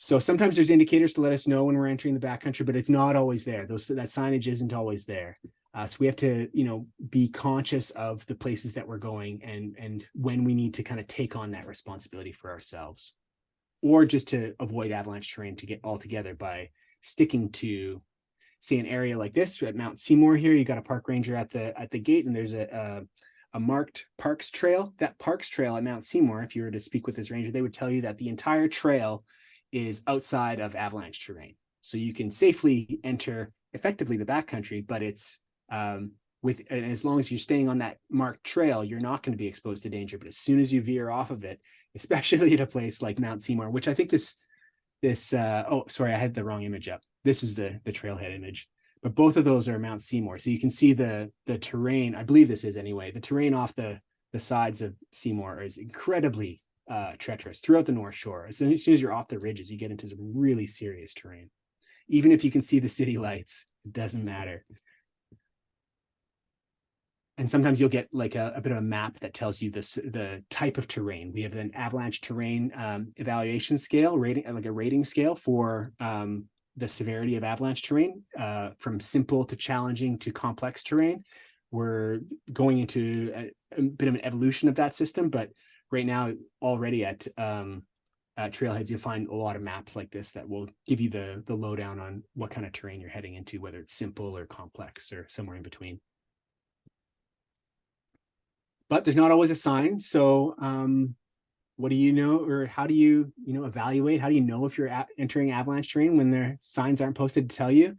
So sometimes there's indicators to let us know when we're entering the backcountry, but it's not always there. That signage isn't always there. So we have to, be conscious of the places that we're going and when we need to kind of take on that responsibility for ourselves, or just to avoid avalanche terrain to get all together by sticking to, say, an area like this at Mount Seymour. Here, you got a park ranger at the gate, and there's a marked Parks Trail. That Parks Trail at Mount Seymour, if you were to speak with this ranger, they would tell you that the entire trail is outside of avalanche terrain. So you can safely enter effectively the backcountry, but it's and as long as you're staying on that marked trail, you're not going to be exposed to danger. But as soon as you veer off of it, especially at a place like Mount Seymour, which I think oh, sorry, I had the wrong image up. This is the trailhead image, but both of those are Mount Seymour. So you can see the terrain. I believe this is anyway. The terrain off the sides of Seymour is incredibly treacherous throughout the North Shore. As soon as you're off the ridges, you get into some really serious terrain. Even if you can see the city lights, it doesn't matter. And sometimes you'll get like a bit of a map that tells you the type of terrain. We have an avalanche terrain evaluation scale, like a rating scale for the severity of avalanche terrain, from simple to challenging to complex terrain. We're going into a bit of an evolution of that system, but right now already at trailheads, you'll find a lot of maps like this that will give you the lowdown on what kind of terrain you're heading into, whether it's simple or complex or somewhere in between. But there's not always a sign. So what do you know, or how do you, evaluate? How do you know if you're entering avalanche terrain when their signs aren't posted to tell you?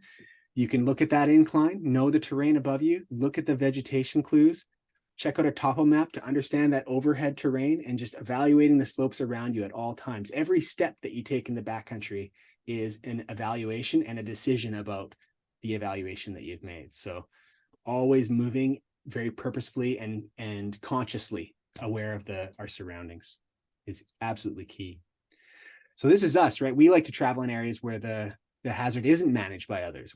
You can look at that incline, know the terrain above you, look at the vegetation clues, check out a topo map to understand that overhead terrain, and just evaluating the slopes around you at all times. Every step that you take in the backcountry is an evaluation and a decision about the evaluation that you've made. So always moving very purposefully and consciously aware of our surroundings is absolutely key. So this is us, right? We like to travel in areas where the hazard isn't managed by others.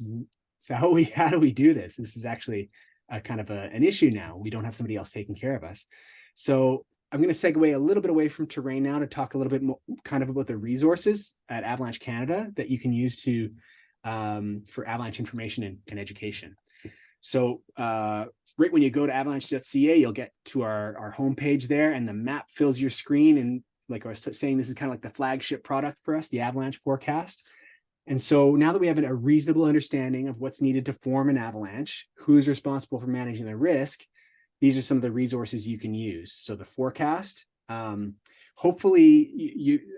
So how do we do this? This is actually a kind of an issue now. We don't have somebody else taking care of us. So I'm going to segue a little bit away from terrain now to talk a little bit more kind of about the resources at Avalanche Canada that you can use to for avalanche information and education. So right when you go to avalanche.ca, you'll get to our homepage there, and the map fills your screen. And like I was saying, this is kind of like the flagship product for us, the avalanche forecast. And so now that we have a reasonable understanding of what's needed to form an avalanche, who's responsible for managing the risk, these are some of the resources you can use. So the forecast, hopefully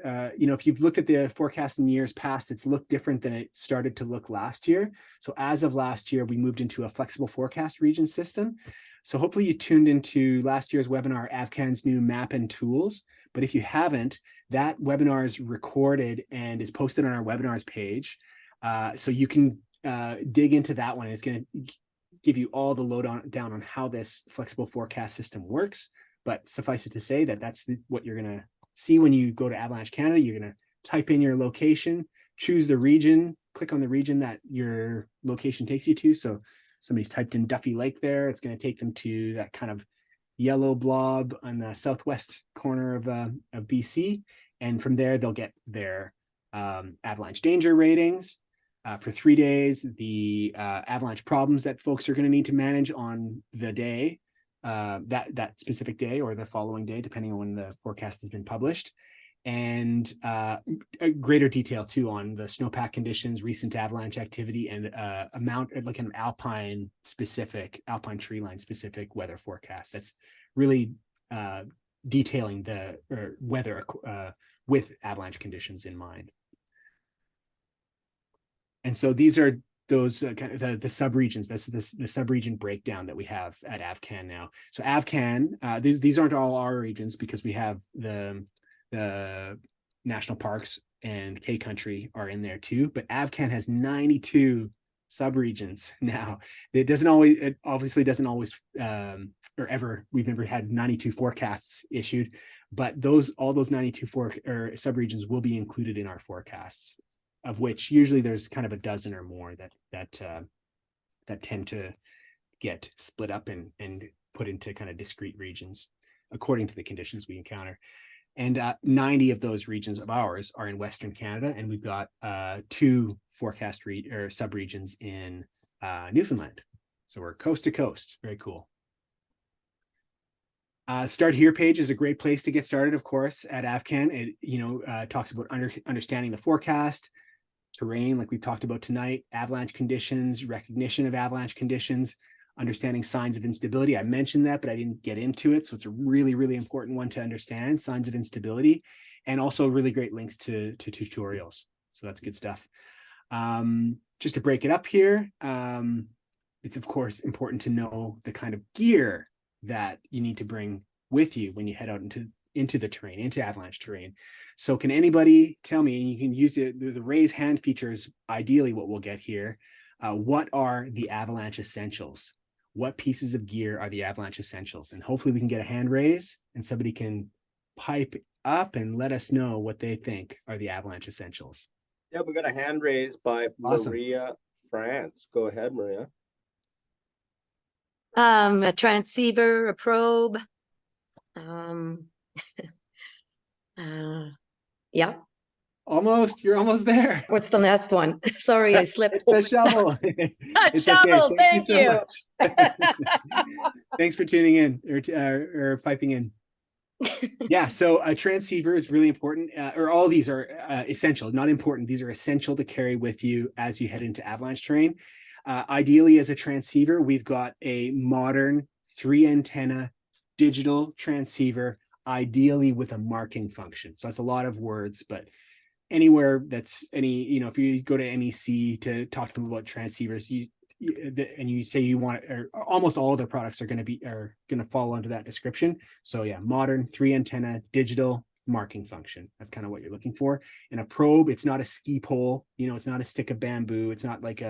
if you've looked at the forecast in years past, it's looked different than it started to look last year. So as of last year, we moved into a flexible forecast region system. So hopefully you tuned into last year's webinar, AvCan's new map and tools. But if you haven't, that webinar is recorded and is posted on our webinars page. So you can dig into that one. It's going to give you all the lowdown on how this flexible forecast system works. But suffice it to say that that's what you're going to see when you go to Avalanche Canada. You're going to type in your location, choose the region, click on the region that your location takes you to. So somebody's typed in Duffy Lake there. It's going to take them to that kind of yellow blob on the southwest corner of BC. And from there, they'll get their avalanche danger ratings for 3 days, the avalanche problems that folks are going to need to manage on the day, that specific day or the following day, depending on when the forecast has been published, and a greater detail too on the snowpack conditions, recent avalanche activity, and amount, like an alpine tree line specific weather forecast. That's really detailing the weather with avalanche conditions in mind. And so these are those kind of the subregions. That's the subregion breakdown that we have at AvCan now. So AvCan, these aren't all our regions because we have the national parks and K country are in there too. But AvCan has 92 subregions now. It obviously doesn't always we've never had 92 forecasts issued, but all those 92 subregions will be included in our forecasts, of which usually there's kind of a dozen or more that tend to get split up and put into kind of discrete regions according to the conditions we encounter. And 90 of those regions of ours are in Western Canada, and we've got 2 forecast sub-regions in Newfoundland. So we're coast to coast. Very cool. Start Here page is a great place to get started, of course, at AvCan. It talks about understanding the forecast, terrain, like we talked about tonight, avalanche conditions, recognition of avalanche conditions, understanding signs of instability. I mentioned that, but I didn't get into it. So it's a really, really important one to understand, signs of instability, and also really great links to tutorials. So that's good stuff. Just to break it up here, it's of course important to know the kind of gear that you need to bring with you when you head out into the terrain, into avalanche terrain. So can anybody tell me, and you can use the raise hand features, ideally what we'll get here, what are the avalanche essentials? What pieces of gear are the avalanche essentials? And hopefully we can get a hand raise and somebody can pipe up and let us know what they think are the avalanche essentials. Yeah, we got a hand raised by Awesome. Maria France. Go ahead, Maria. A transceiver, a probe. Yeah. Almost, you're almost there. What's the last one? Sorry, I slipped. It's a shovel. A It's shovel. okay. Thank you. Thanks for tuning in or piping in. Yeah, so a transceiver is really important, or all these are essential, not important. These are essential to carry with you as you head into avalanche terrain. Ideally, as a transceiver, we've got a modern 3-antenna digital transceiver, ideally with a marking function. So that's a lot of words, but anywhere that's if you go to NEC to talk to them about transceivers, and you say you want it, or almost all of their products are going to fall under that description. So yeah, modern 3-antenna digital marking function. That's kind of what you're looking for. And a probe, it's not a ski pole, it's not a stick of bamboo. It's not like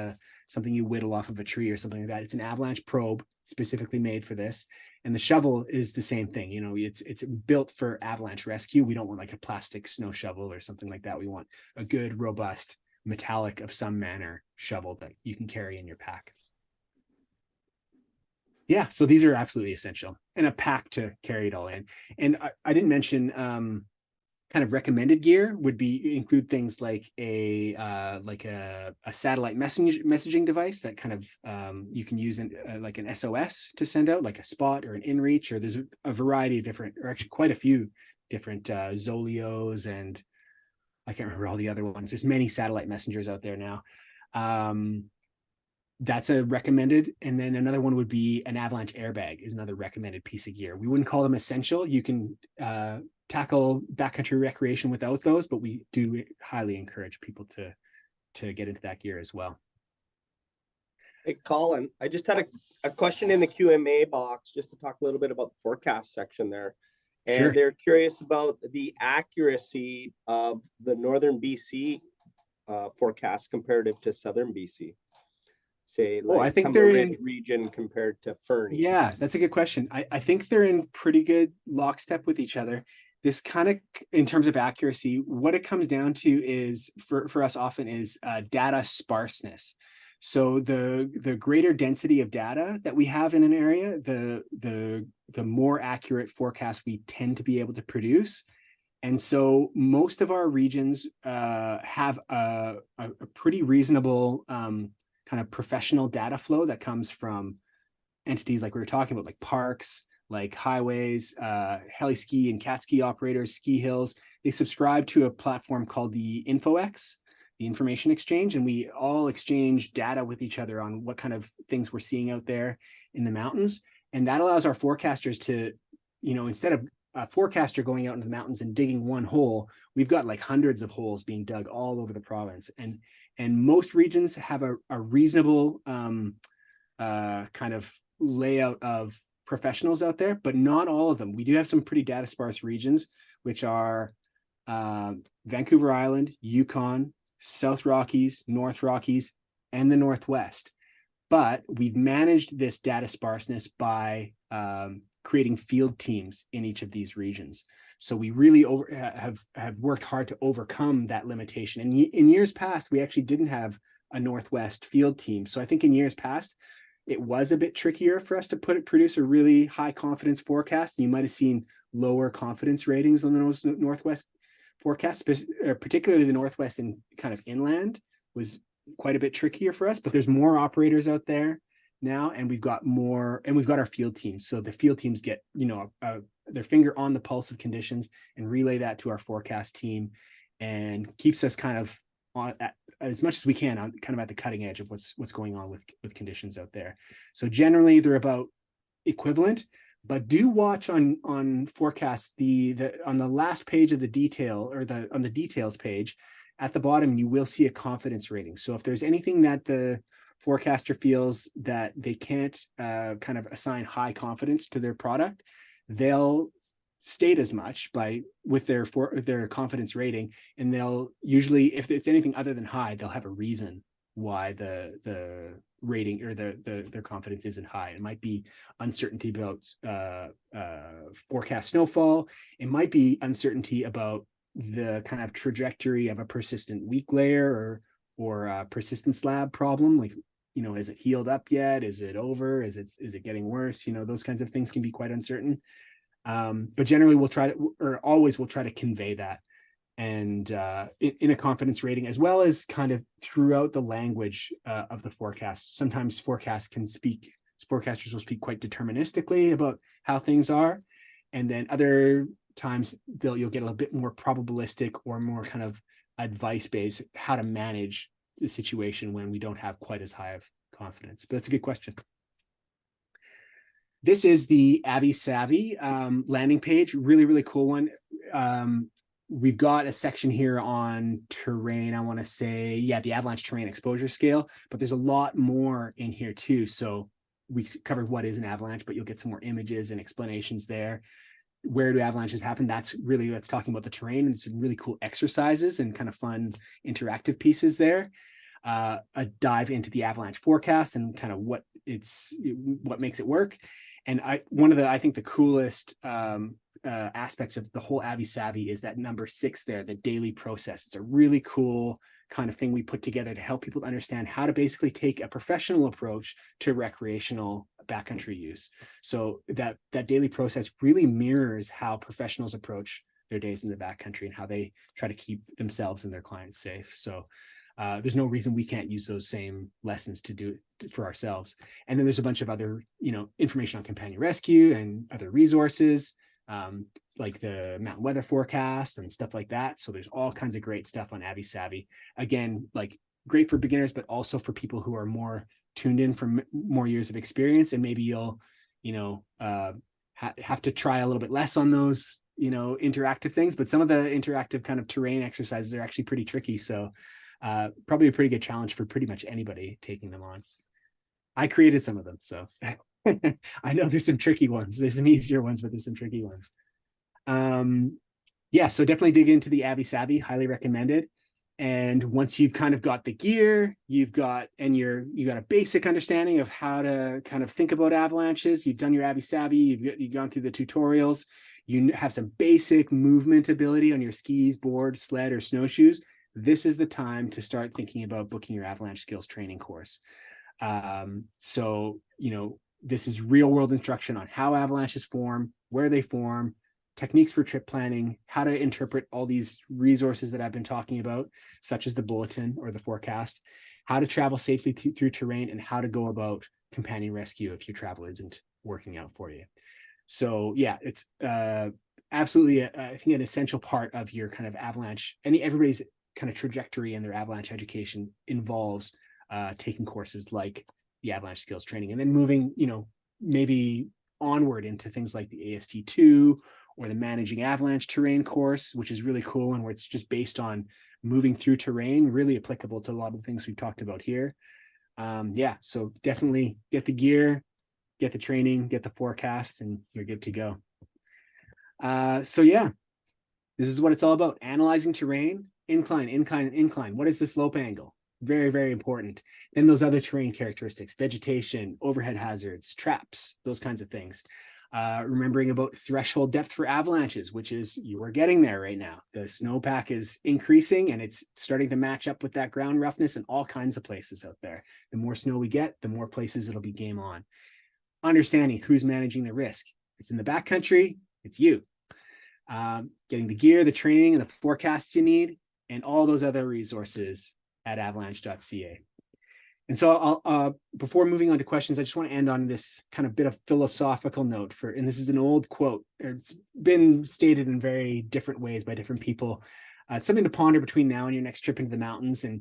something you whittle off of a tree or something like that. It's an avalanche probe specifically made for this. And the shovel is the same thing. It's built for avalanche rescue. We don't want like a plastic snow shovel or something like that. We want a good, robust, metallic of some manner shovel that you can carry in your pack. Yeah, so these are absolutely essential, and a pack to carry it all in. And I didn't mention kind of recommended gear would include things like a satellite messaging device that kind of you can use like an SOS to send out, like a spot or an inReach, or there's a variety of different, or actually quite a few different Zolios, and I can't remember all the other ones. There's many satellite messengers out there now. That's a recommended. And then another one would be an avalanche airbag is another recommended piece of gear. We wouldn't call them essential. You can tackle backcountry recreation without those, but we do highly encourage people to get into that gear as well. Hey, Colin, I just had a question in the Q&A box just to talk a little bit about the forecast section there. And Sure. They're curious about the accuracy of the northern BC forecast comparative to southern BC. Say, like I think Cumber they're Ridge region compared to Fernie. Yeah, that's a good question. I think they're in pretty good lockstep with each other. This kind of, in terms of accuracy, what it comes down to is for us often is data sparseness. So the greater density of data that we have in an area, the more accurate forecast we tend to be able to produce. And so most of our regions have a pretty reasonable kind of professional data flow that comes from entities like we were talking about, like parks, like highways, heli ski and cat ski operators, ski hills. They subscribe to a platform called the InfoX, the Information Exchange, and we all exchange data with each other on what kind of things we're seeing out there in the mountains. And that allows our forecasters to, instead of a forecaster going out into the mountains and digging one hole, we've got like hundreds of holes being dug all over the province. And most regions have a reasonable kind of layout of professionals out there, but not all of them. We do have some pretty data sparse regions, which are Vancouver Island, Yukon, South Rockies, North Rockies, and the Northwest. But we've managed this data sparseness by creating field teams in each of these regions. So we really have worked hard to overcome that limitation. And in years past, we actually didn't have a Northwest field team. So I think in years past, it was a bit trickier for us to produce a really high confidence forecast. You might have seen lower confidence ratings on the Northwest forecast, particularly the Northwest and kind of inland was quite a bit trickier for us, but there's more operators out there now, and we've got our field teams. So the field teams get, their finger on the pulse of conditions and relay that to our forecast team, and keeps us kind of on as much as we can on kind of at the cutting edge of what's going on with conditions out there. So generally they're about equivalent, but do watch on forecasts on the last page of the detail, or on the details page at the bottom, you will see a confidence rating. So if there's anything that the forecaster feels that they can't kind of assign high confidence to their product, they'll state as much with their confidence rating, and they'll usually, if it's anything other than high, they'll have a reason why the rating or their confidence isn't high. It might be uncertainty about forecast snowfall. It might be uncertainty about the kind of trajectory of a persistent weak layer or a persistent slab problem. Like, is it healed up yet? Is it over? Is it getting worse? Those kinds of things can be quite uncertain. But generally we'll try to convey that, and in a confidence rating, as well as kind of throughout the language of the forecast. Sometimes forecasters will speak quite deterministically about how things are, and then other times you'll get a little bit more probabilistic or more kind of advice-based, how to manage the situation when we don't have quite as high of confidence. But that's a good question. This is the AvSavvy landing page. Really, really cool one. We've got a section here on terrain. I want to say, the Avalanche terrain exposure scale, but there's a lot more in here too. So we covered what is an avalanche, but you'll get some more images and explanations there. Where do avalanches happen? That's talking about the terrain, and some really cool exercises and kind of fun interactive pieces there. A dive into the avalanche forecast and kind of what makes it work. And I think the coolest aspects of the whole AvSavvy is that number 6 there, the daily process. It's a really cool kind of thing we put together to help people understand how to basically take a professional approach to recreational backcountry use. So that daily process really mirrors how professionals approach their days in the backcountry and how they try to keep themselves and their clients safe. So there's no reason we can't use those same lessons to do it for ourselves. And then there's a bunch of other, information on companion rescue and other resources, like the mountain weather forecast and stuff like that. So there's all kinds of great stuff on AvSavvy. Again, like great for beginners, but also for people who are more tuned in for more years of experience. And maybe you'll, have to try a little bit less on those, interactive things. But some of the interactive kind of terrain exercises are actually pretty tricky. So probably a pretty good challenge for pretty much anybody taking them on. I created some of them, so I know there's some tricky ones. There's some easier ones, but there's some tricky ones. So definitely dig into the AvSavvy, highly recommended. And once you've kind of got the gear, you got a basic understanding of how to kind of think about avalanches. You've done your AvSavvy, you've gone through the tutorials, you have some basic movement ability on your skis, board, sled, or snowshoes. This is the time to start thinking about booking your avalanche skills training course. This is real world instruction on how avalanches form, where they form, techniques for trip planning, how to interpret all these resources that I've been talking about, such as the bulletin or the forecast, how to travel safely through terrain, and how to go about companion rescue if your travel isn't working out for you. So it's absolutely, I think, an essential part of your kind of avalanche. Everybody's kind of trajectory in their avalanche education involves taking courses like the avalanche skills training, and then moving, maybe onward into things like the AST2 or the managing avalanche terrain course, which is really cool, and where it's just based on moving through terrain, really applicable to a lot of the things we've talked about here. So definitely get the gear, get the training, get the forecast, and you're good to go. This is what it's all about: analyzing terrain, incline. What is the slope angle? Very, very important. Then those other terrain characteristics, vegetation, overhead hazards, traps, those kinds of things. Remembering about threshold depth for avalanches, which is you are getting there right now. The snowpack is increasing and it's starting to match up with that ground roughness in all kinds of places out there. The more snow we get, the more places it'll be game on. Understanding who's managing the risk. It's in the backcountry, it's you. Getting the gear, the training, and the forecasts you need, and all those other resources at avalanche.ca. And so before moving on to questions, I just want to end on this kind of bit of philosophical note and this is an old quote. It's been stated in very different ways by different people. It's something to ponder between now and your next trip into the mountains. And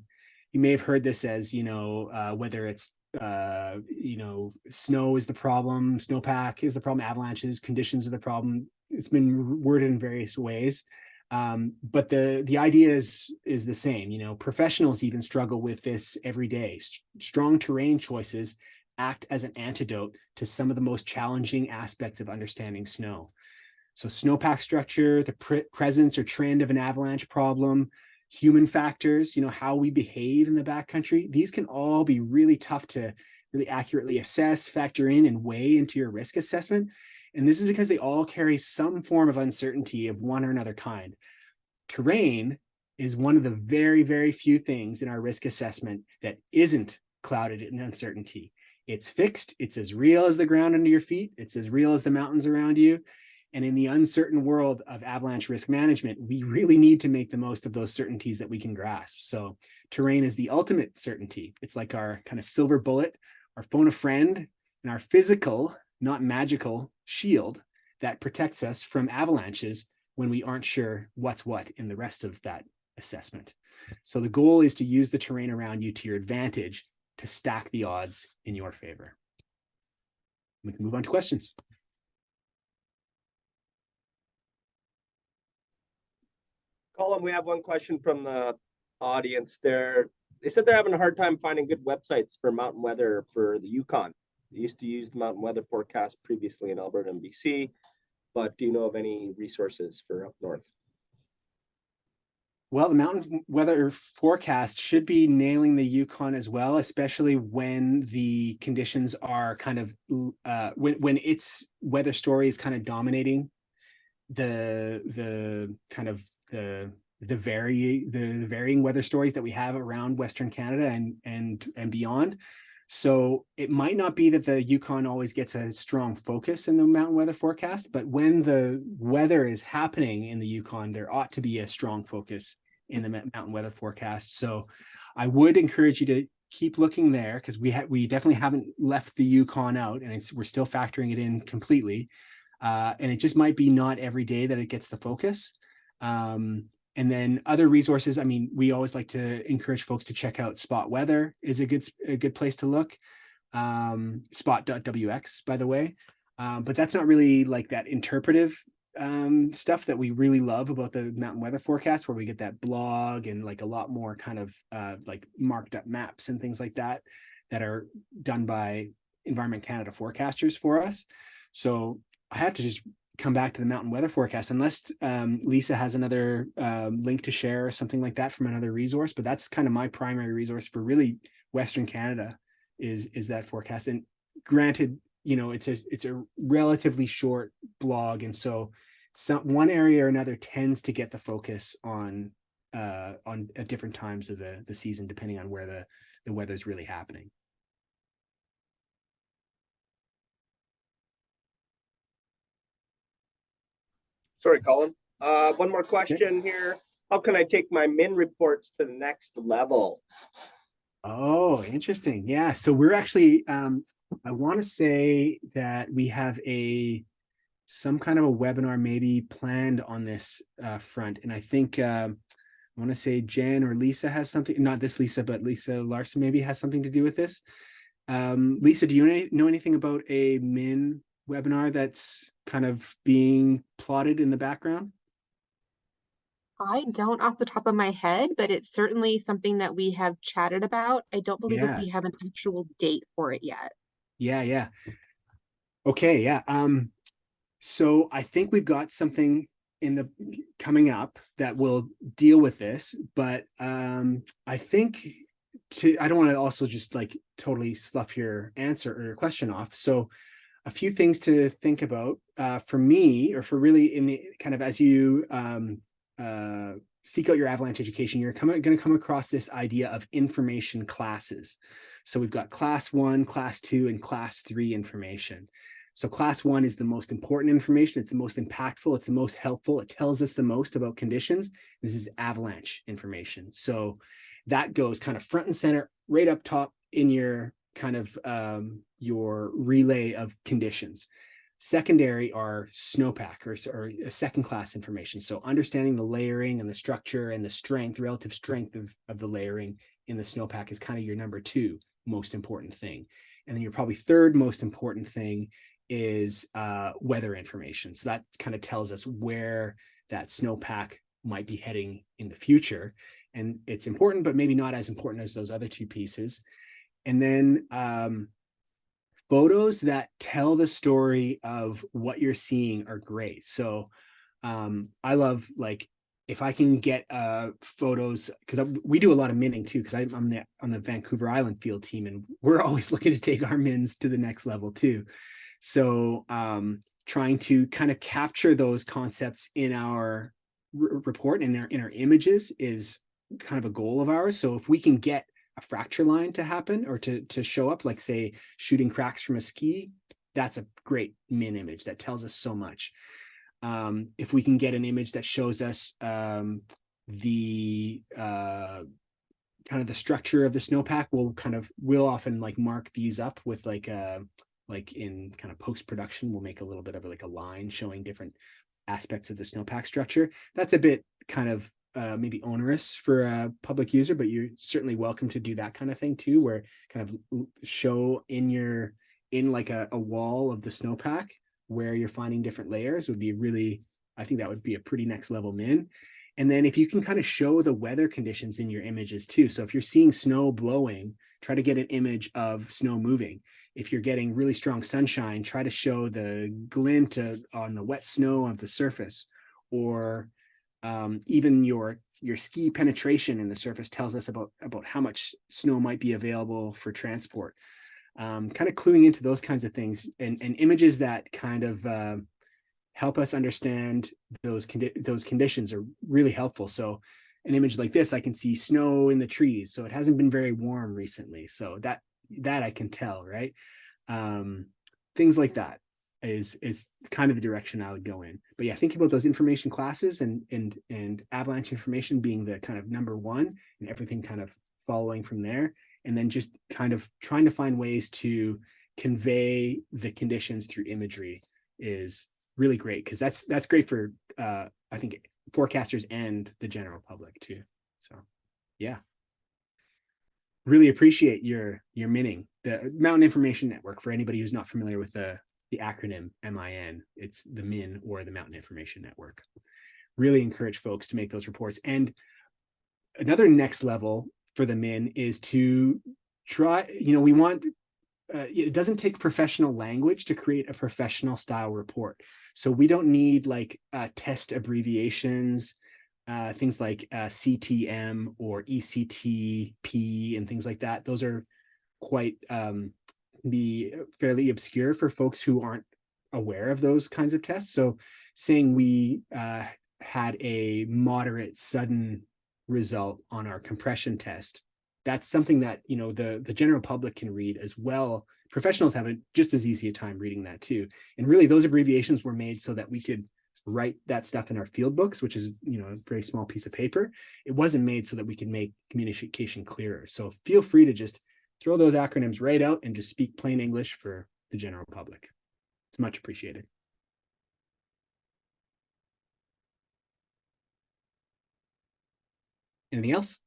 you may have heard this as, whether it's, snow is the problem, snowpack is the problem, avalanches, conditions are the problem. It's been worded in various ways. But the idea is the same. Professionals even struggle with this every day. Strong terrain choices act as an antidote to some of the most challenging aspects of understanding snow. So snowpack structure, the presence or trend of an avalanche problem, human factors, how we behave in the backcountry, these can all be really tough to really accurately assess, factor in, and weigh into your risk assessment. And this is because they all carry some form of uncertainty of one or another kind. Terrain is one of the very, very few things in our risk assessment that isn't clouded in uncertainty. It's fixed. It's as real as the ground under your feet. It's as real as the mountains around you. And in the uncertain world of avalanche risk management, we really need to make the most of those certainties that we can grasp. So terrain is the ultimate certainty. It's like our kind of silver bullet, our phone a friend, and our physical, not magical, shield that protects us from avalanches when we aren't sure what's what in the rest of that assessment. So the goal is to use the terrain around you to your advantage to stack the odds in your favor. We can move on to questions. Colin, we have one question from the audience there. They said they're having a hard time finding good websites for mountain weather for the Yukon. They used to use the mountain weather forecast previously in Alberta and BC, but do you know of any resources for up north? Well, the mountain weather forecast should be nailing the Yukon as well, especially when the conditions are kind of when its weather story is kind of dominating the varying weather stories that we have around Western Canada and beyond. So it might not be that the Yukon always gets a strong focus in the mountain weather forecast, but when the weather is happening in the Yukon, there ought to be a strong focus in the mountain weather forecast. So I would encourage you to keep looking there, because we definitely haven't left the Yukon out, and we're still factoring it in completely. And it just might be not every day that it gets the focus. And then other resources, I mean, we always like to encourage folks to check out Spot Weather is a good place to look. Spot.wx, by the way. But that's not really like that interpretive stuff that we really love about the mountain weather forecast, where we get that blog and like a lot more kind of like marked up maps and things like that are done by Environment Canada forecasters for us. So I have to just come back to the mountain weather forecast, unless Lisa has another link to share or something like that from another resource. But that's kind of my primary resource for really Western Canada is that forecast. And granted, it's a relatively short blog, and so one area or another tends to get the focus on at different times of the season, depending on where the weather's really happening. Sorry, Colin. One more question here. How can I take my min reports to the next level? Oh, interesting. Yeah. So we're actually, I want to say that we have some kind of a webinar maybe planned on this front. And I think I want to say Jen or Lisa has something, not this Lisa, but Lisa Larson maybe has something to do with this. Lisa, do you know anything about a min webinar that's kind of being plotted in the background? I don't off the top of my head, but it's certainly something that we have chatted about. I don't believe that we have an actual date for it yet. Yeah. Okay, yeah. So I think we've got something coming up that will deal with this, but I think I don't want to also just like totally slough your answer or your question off. So a few things to think about for me, or for really in the kind of as you seek out your Avalanche education, you're going to come across this idea of information classes. So we've got class 1, class 2, and class 3 information. So class 1 is the most important information. It's the most impactful. It's the most helpful. It tells us the most about conditions. This is Avalanche information. So that goes kind of front and center, right up top in your kind of your relay of conditions. Secondary are snowpack or second class information. So understanding the layering and the structure and the strength, relative strength of the layering in the snowpack is kind of your number 2 most important thing. And then your probably third most important thing is weather information. So that kind of tells us where that snowpack might be heading in the future. And it's important, but maybe not as important as those other 2 pieces. And then photos that tell the story of what you're seeing are great. So I love, like, if I can get photos, because we do a lot of minning too, because I'm on the Vancouver Island field team, and we're always looking to take our mins to the next level too. So trying to kind of capture those concepts in our report and in our images is kind of a goal of ours. So if we can get a fracture line to happen or to show up, like say shooting cracks from a ski, that's a great min image that tells us so much. If we can get an image that shows us the kind of the structure of the snowpack, we'll often like mark these up with like in kind of post-production, we'll make a little bit of like a line showing different aspects of the snowpack structure. That's a bit kind of maybe onerous for a public user, but you're certainly welcome to do that kind of thing too, where kind of show in like a wall of the snowpack where you're finding different layers would be really, I think that would be a pretty next level min. And then if you can kind of show the weather conditions in your images too. So if you're seeing snow blowing, try to get an image of snow moving. If you're getting really strong sunshine, try to show the glint on the wet snow of the surface, or even your ski penetration in the surface tells us about how much snow might be available for transport. Kind of cluing into those kinds of things, and images that kind of help us understand those conditions are really helpful. So an image like this, I can see snow in the trees, so it hasn't been very warm recently, so that I can tell, right? Things like that is kind of the direction I would go in. But yeah, thinking about those information classes and Avalanche information being the kind of number 1, and everything kind of following from there, and then just kind of trying to find ways to convey the conditions through imagery is really great, because that's great for I think forecasters and the general public too. So yeah, really appreciate your minning. The Mountain Information Network, for anybody who's not familiar with the acronym MIN, it's the MIN, or the Mountain Information Network. Really encourage folks to make those reports. And another next level for the MIN is to try, we want, it doesn't take professional language to create a professional style report. So we don't need like test abbreviations, things like CTM or ECTP and things like that. Those are quite be fairly obscure for folks who aren't aware of those kinds of tests. So saying we had a moderate sudden result on our compression test, that's something that the general public can read as well. Professionals have just as easy a time reading that too. And really those abbreviations were made so that we could write that stuff in our field books, which is a very small piece of paper. It wasn't made so that we can make communication clearer. So feel free to just throw those acronyms right out and just speak plain English for the general public. It's much appreciated. Anything else?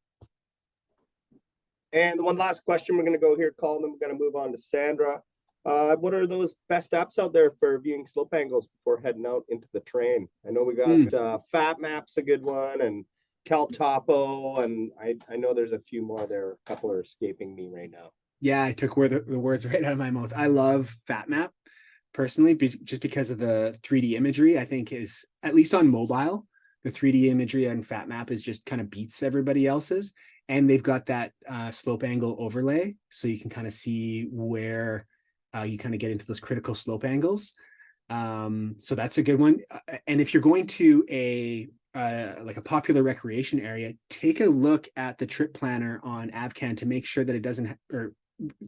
And the one last question we're going to go here, Colin, then we're going to move on to Sandra. What are those best apps out there for viewing slope angles before heading out into the terrain? I know we got FatMap's a good one, and CalTopo, and I know there's a few more there. A couple are escaping me right now. Yeah, I took the words right out of my mouth. I love FatMap personally, just because of the 3D imagery. I think is, at least on mobile, the 3D imagery on FatMap is just kind of beats everybody else's. And they've got that slope angle overlay, so you can kind of see where you kind of get into those critical slope angles. So that's a good one. And if you're going to like a popular recreation area, take a look at the trip planner on AvCan to make sure that it doesn't, or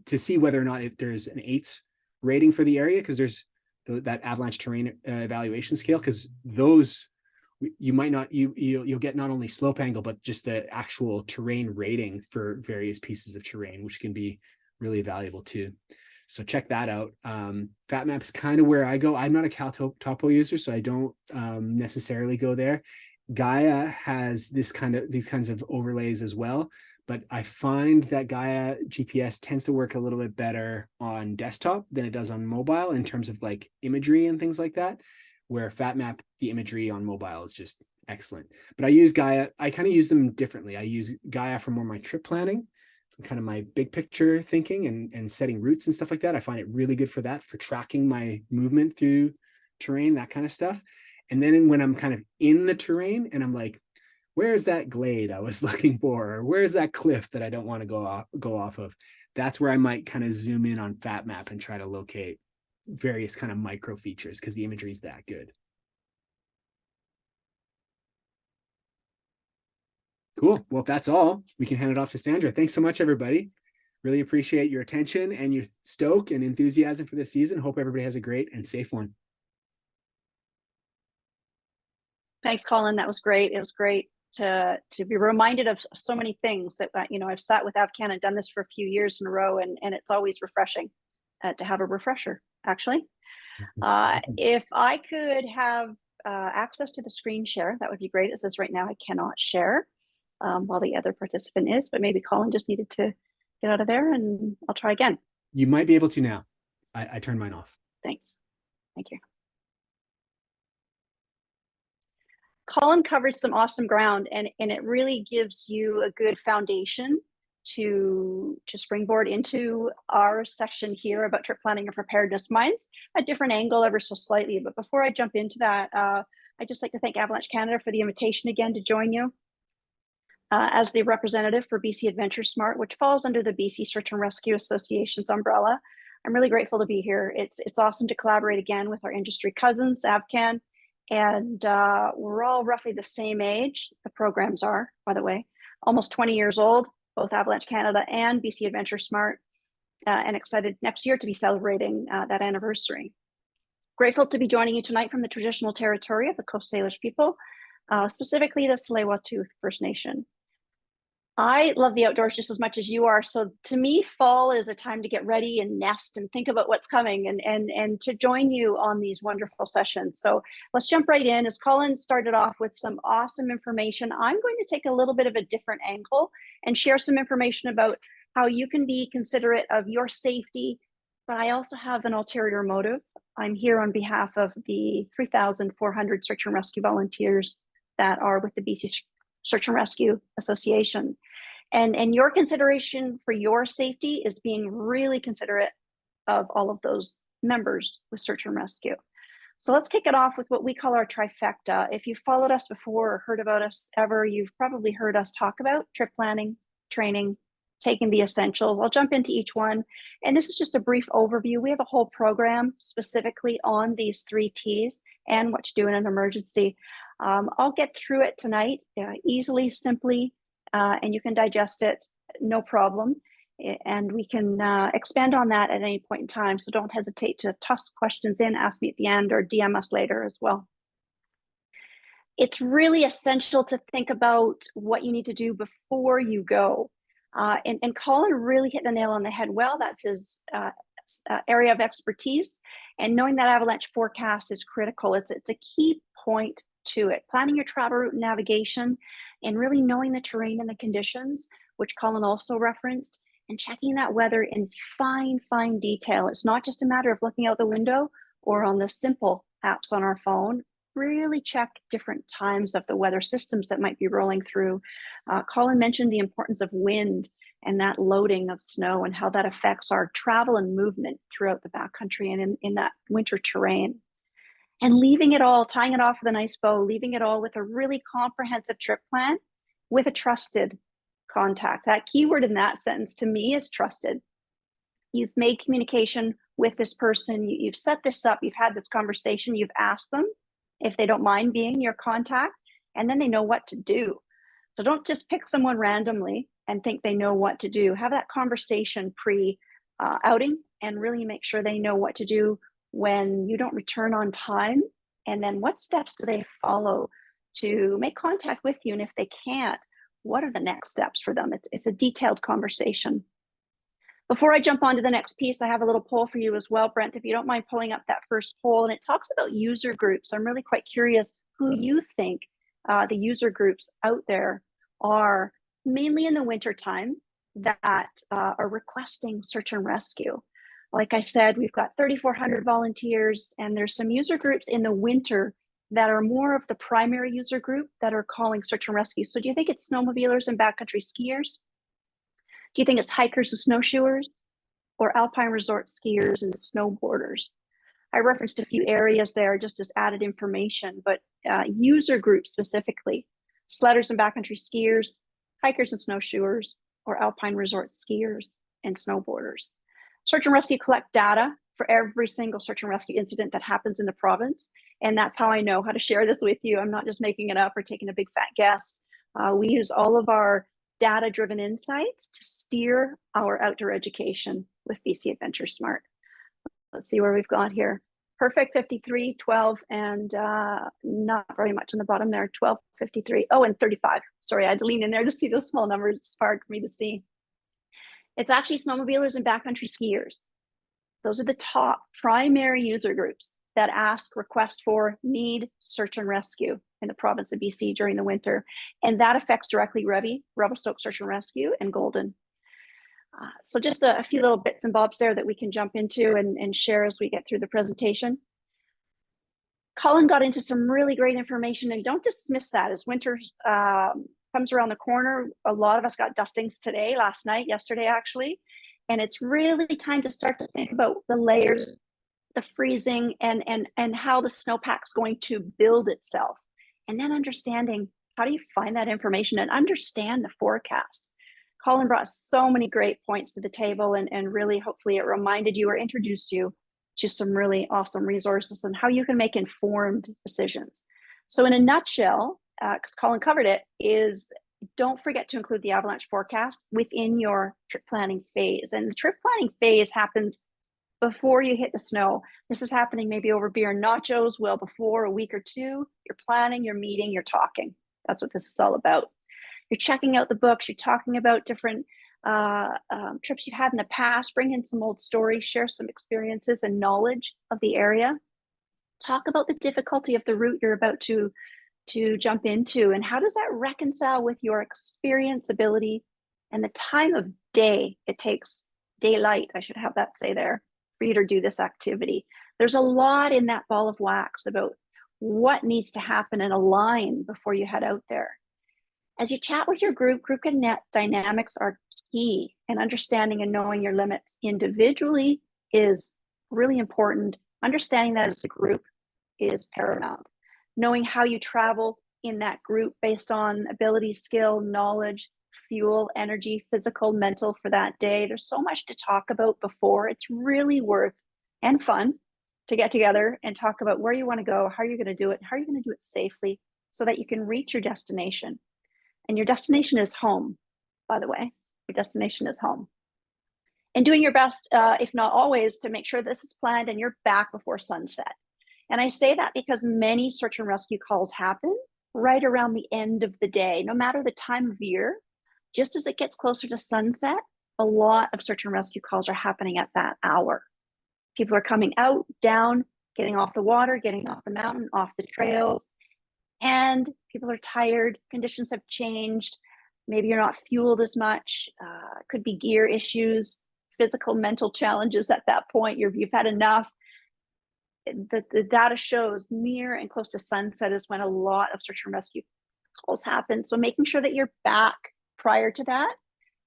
to see whether or not there's an 8s rating for the area, because there's that avalanche terrain evaluation scale, because those you might not, you'll get not only slope angle, but just the actual terrain rating for various pieces of terrain, which can be really valuable too. So check that out. FatMap is kind of where I go. I'm not a CalTopo user, so I don't necessarily go there. Gaia has these kinds of overlays as well, but I find that Gaia GPS tends to work a little bit better on desktop than it does on mobile in terms of like imagery and things like that, where FatMap, the imagery on mobile is just excellent. But I use Gaia, I kind of use them differently. I use Gaia for more my trip planning, kind of my big picture thinking and setting routes and stuff like that. I find it really good for that, for tracking my movement through terrain, that kind of stuff. And then when I'm kind of in the terrain and I'm like, where's that glade I was looking for? Or where's that cliff that I don't want to go off of? That's where I might kind of zoom in on FatMap and try to locate various kind of micro features, because the imagery is that good. Cool. Well, if that's all, we can hand it off to Sandra. Thanks so much, everybody. Really appreciate your attention and your stoke and enthusiasm for this season. Hope everybody has a great and safe one. Thanks, Colin. That was great. It was great to be reminded of so many things that, I've sat with AvCan and done this for a few years in a row, and it's always refreshing to have a refresher, actually. If I could have access to the screen share, that would be great. It says right now I cannot share while the other participant is, but maybe Colin just needed to get out of there, and I'll try again. You might be able to now. I turned mine off. Thanks. Thank you. Colin covers some awesome ground, and it really gives you a good foundation to springboard into our section here about trip planning and preparedness. Mine's a different angle ever so slightly, but before I jump into that, I'd just like to thank Avalanche Canada for the invitation again to join you as the representative for BC AdventureSmart, which falls under the BC Search and Rescue Association's umbrella. I'm really grateful to be here. It's awesome to collaborate again with our industry cousins, AvCan, and we're all roughly the same age. The programs are, by the way, almost 20 years old, both Avalanche Canada and BC AdventureSmart, and excited next year to be celebrating that anniversary. Grateful to be joining you tonight from the traditional territory of the Coast Salish people, specifically the Tsleil-Waututh First Nation. I love the outdoors just as much as you are. So to me, fall is a time to get ready and nest and think about what's coming, and to join you on these wonderful sessions. So let's jump right in. As Colin started off with some awesome information, I'm going to take a little bit of a different angle and share some information about how you can be considerate of your safety, but I also have an ulterior motive. I'm here on behalf of the 3,400 search and rescue volunteers that are with the BC Search and Rescue Association. And your consideration for your safety is being really considerate of all of those members with search and rescue. So let's kick it off with what we call our trifecta. If you've followed us before or heard about us ever, you've probably heard us talk about trip planning, training, taking the essentials. I'll jump into each one. And this is just a brief overview. We have a whole program specifically on these 3 T's and what to do in an emergency. I'll get through it tonight easily, simply, and you can digest it, no problem. And we can expand on that at any point in time. So don't hesitate to toss questions in, ask me at the end, or DM us later as well. It's really essential to think about what you need to do before you go. And Colin really hit the nail on the head well. That's his area of expertise. And knowing that avalanche forecast is critical. It's a key point to it. Planning your travel route and navigation, and really knowing the terrain and the conditions, which Colin also referenced, and checking that weather in fine detail. It's not just a matter of looking out the window or on the simple apps on our phone. Really check different times of the weather systems that might be rolling through. Colin mentioned the importance of wind and that loading of snow and how that affects our travel and movement throughout the backcountry and in that winter terrain. And leaving it all, tying it off with a nice bow, leaving it all with a really comprehensive trip plan with a trusted contact. That keyword in that sentence to me is trusted. You've made communication with this person. You've set this up, you've had this conversation, you've asked them if they don't mind being your contact, and then they know what to do. So don't just pick someone randomly and think they know what to do. Have that conversation pre-outing and really make sure they know what to do when you don't return on time. And then what steps do they follow to make contact with you? And if they can't, what are the next steps for them? It's a detailed conversation. Before I jump on to the next piece, I have a little poll for you as well, Brent, if you don't mind pulling up that first poll. And it talks about user groups. I'm really quite curious who you think the user groups out there are, mainly in the wintertime, that are requesting search and rescue. Like I said, we've got 3,400 volunteers, and there's some user groups in the winter that are more of the primary user group that are calling search and rescue. So do you think it's snowmobilers and backcountry skiers? Do you think it's hikers and snowshoers, or alpine resort skiers and snowboarders? I referenced a few areas there just as added information, but user groups specifically, sledders and backcountry skiers, hikers and snowshoers, or alpine resort skiers and snowboarders. Search and rescue collect data for every single search and rescue incident that happens in the province. And that's how I know how to share this with you. I'm not just making it up or taking a big fat guess. We use all of our data-driven insights to steer our outdoor education with BC AdventureSmart. Let's see where we've got here. Perfect 53, 12, and not very much on the bottom there, 12, 53, oh, and 35. Sorry, I had to lean in there to see those small numbers. It's hard for me to see. It's actually snowmobilers and backcountry skiers. Those are the top primary user groups that ask, request for, need search and rescue in the province of BC during the winter. And that affects directly Revelstoke Search and Rescue, and Golden. So just a few little bits and bobs there that we can jump into and share as we get through the presentation. Colin got into some really great information, and don't dismiss that as winter comes around the corner. A lot of us got dustings today, yesterday actually, and it's really time to start to think about the layers, the freezing, and how the snowpack's going to build itself, and then understanding how do you find that information and understand the forecast. Colin brought so many great points to the table, and really hopefully it reminded you or introduced you to some really awesome resources and how you can make informed decisions. So in a nutshell, because Colin covered it, is don't forget to include the avalanche forecast within your trip planning phase. And the trip planning phase happens before you hit the snow. This is happening maybe over beer and nachos, well before, a week or two. You're planning, you're meeting, you're talking. That's what this is all about. You're checking out the books, you're talking about different trips you've had in the past, bring in some old stories, share some experiences and knowledge of the area. Talk about the difficulty of the route you're about to jump into, and how does that reconcile with your experience, ability, and the time of day it takes, daylight, I should have that say there, for you to do this activity. There's a lot in that ball of wax about what needs to happen and align before you head out there. As you chat with your group dynamics are key, and understanding and knowing your limits individually is really important. Understanding that as a group is paramount. Knowing how you travel in that group based on ability, skill, knowledge, fuel, energy, physical, mental for that day. There's so much to talk about before. It's really worth and fun to get together and talk about where you want to go, how you're going to do it, how you're going to do it safely so that you can reach your destination. And your destination is home, by the way. Your destination is home. And doing your best, if not always, to make sure this is planned and you're back before sunset. And I say that because many search and rescue calls happen right around the end of the day, no matter the time of year. Just as it gets closer to sunset, a lot of search and rescue calls are happening at that hour. People are coming out, down, getting off the water, getting off the mountain, off the trails, and people are tired. Conditions have changed. Maybe you're not fueled as much. Could be gear issues, physical, mental challenges at that point. You've had enough. The data shows near and close to sunset is when a lot of search and rescue calls happen. So making sure that you're back prior to that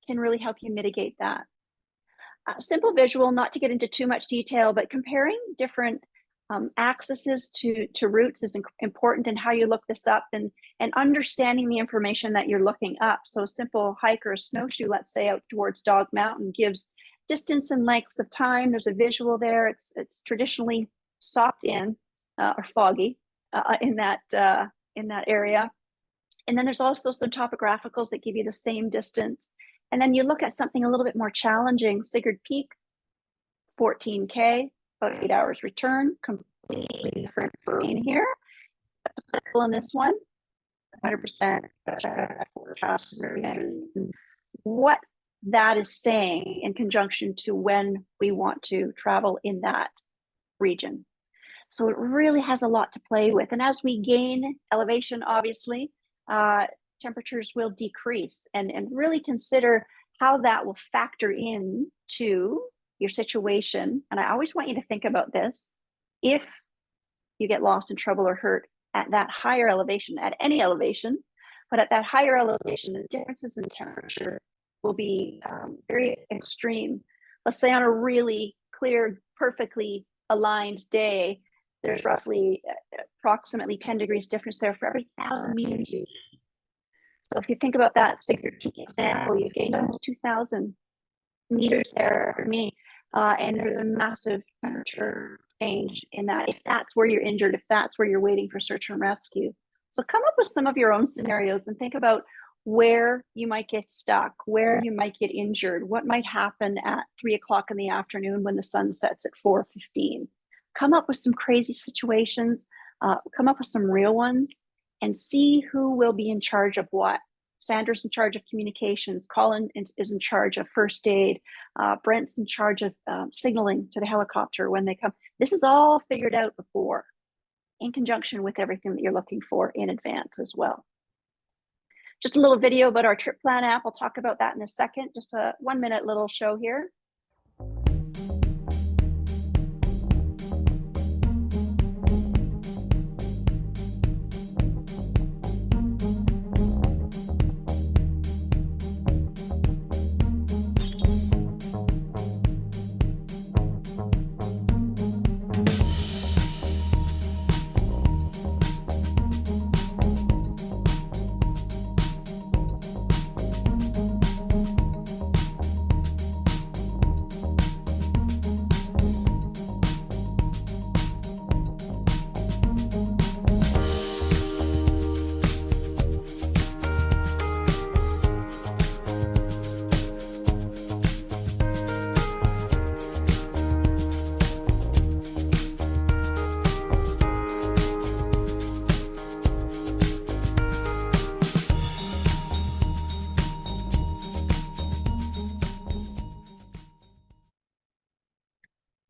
can really help you mitigate that. Simple visual, not to get into too much detail, but comparing different accesses to routes is important, in how you look this up and understanding the information that you're looking up. So a simple hike or a snowshoe, let's say out towards Dog Mountain, gives distance and lengths of time. There's a visual there. It's traditionally socked in or foggy in that area. And then there's also some topographicals that give you the same distance. And then you look at something a little bit more challenging. Sigurd Peak, 14K, about 8 hours return, completely different terrain here. That's applicable in this one, 100% forecast. What that is saying in conjunction to when we want to travel in that region. So it really has a lot to play with. And as we gain elevation, obviously, temperatures will decrease, and really consider how that will factor in to your situation. And I always want you to think about this. If you get lost in trouble or hurt at that higher elevation, at any elevation, but at that higher elevation, the differences in temperature will be very extreme. Let's say on a really clear, perfectly aligned day, there's roughly approximately 10 degrees difference there for every 1,000 meters. So if you think about that Sigurd Peak example, you gained almost 2,000 meters there for me, and there's a massive temperature change in that. If that's where you're injured, if that's where you're waiting for search and rescue. So come up with some of your own scenarios and think about where you might get stuck, where you might get injured, what might happen at 3 o'clock in the afternoon when the sun sets at 4:15. Come up with some crazy situations, come up with some real ones, and see who will be in charge of what. Sandra's in charge of communications, Colin is in charge of first aid, Brent's in charge of signaling to the helicopter when they come. This is all figured out before, in conjunction with everything that you're looking for in advance as well. Just a little video about our trip plan app. I'll talk about that in a second. Just a 1-minute little show here.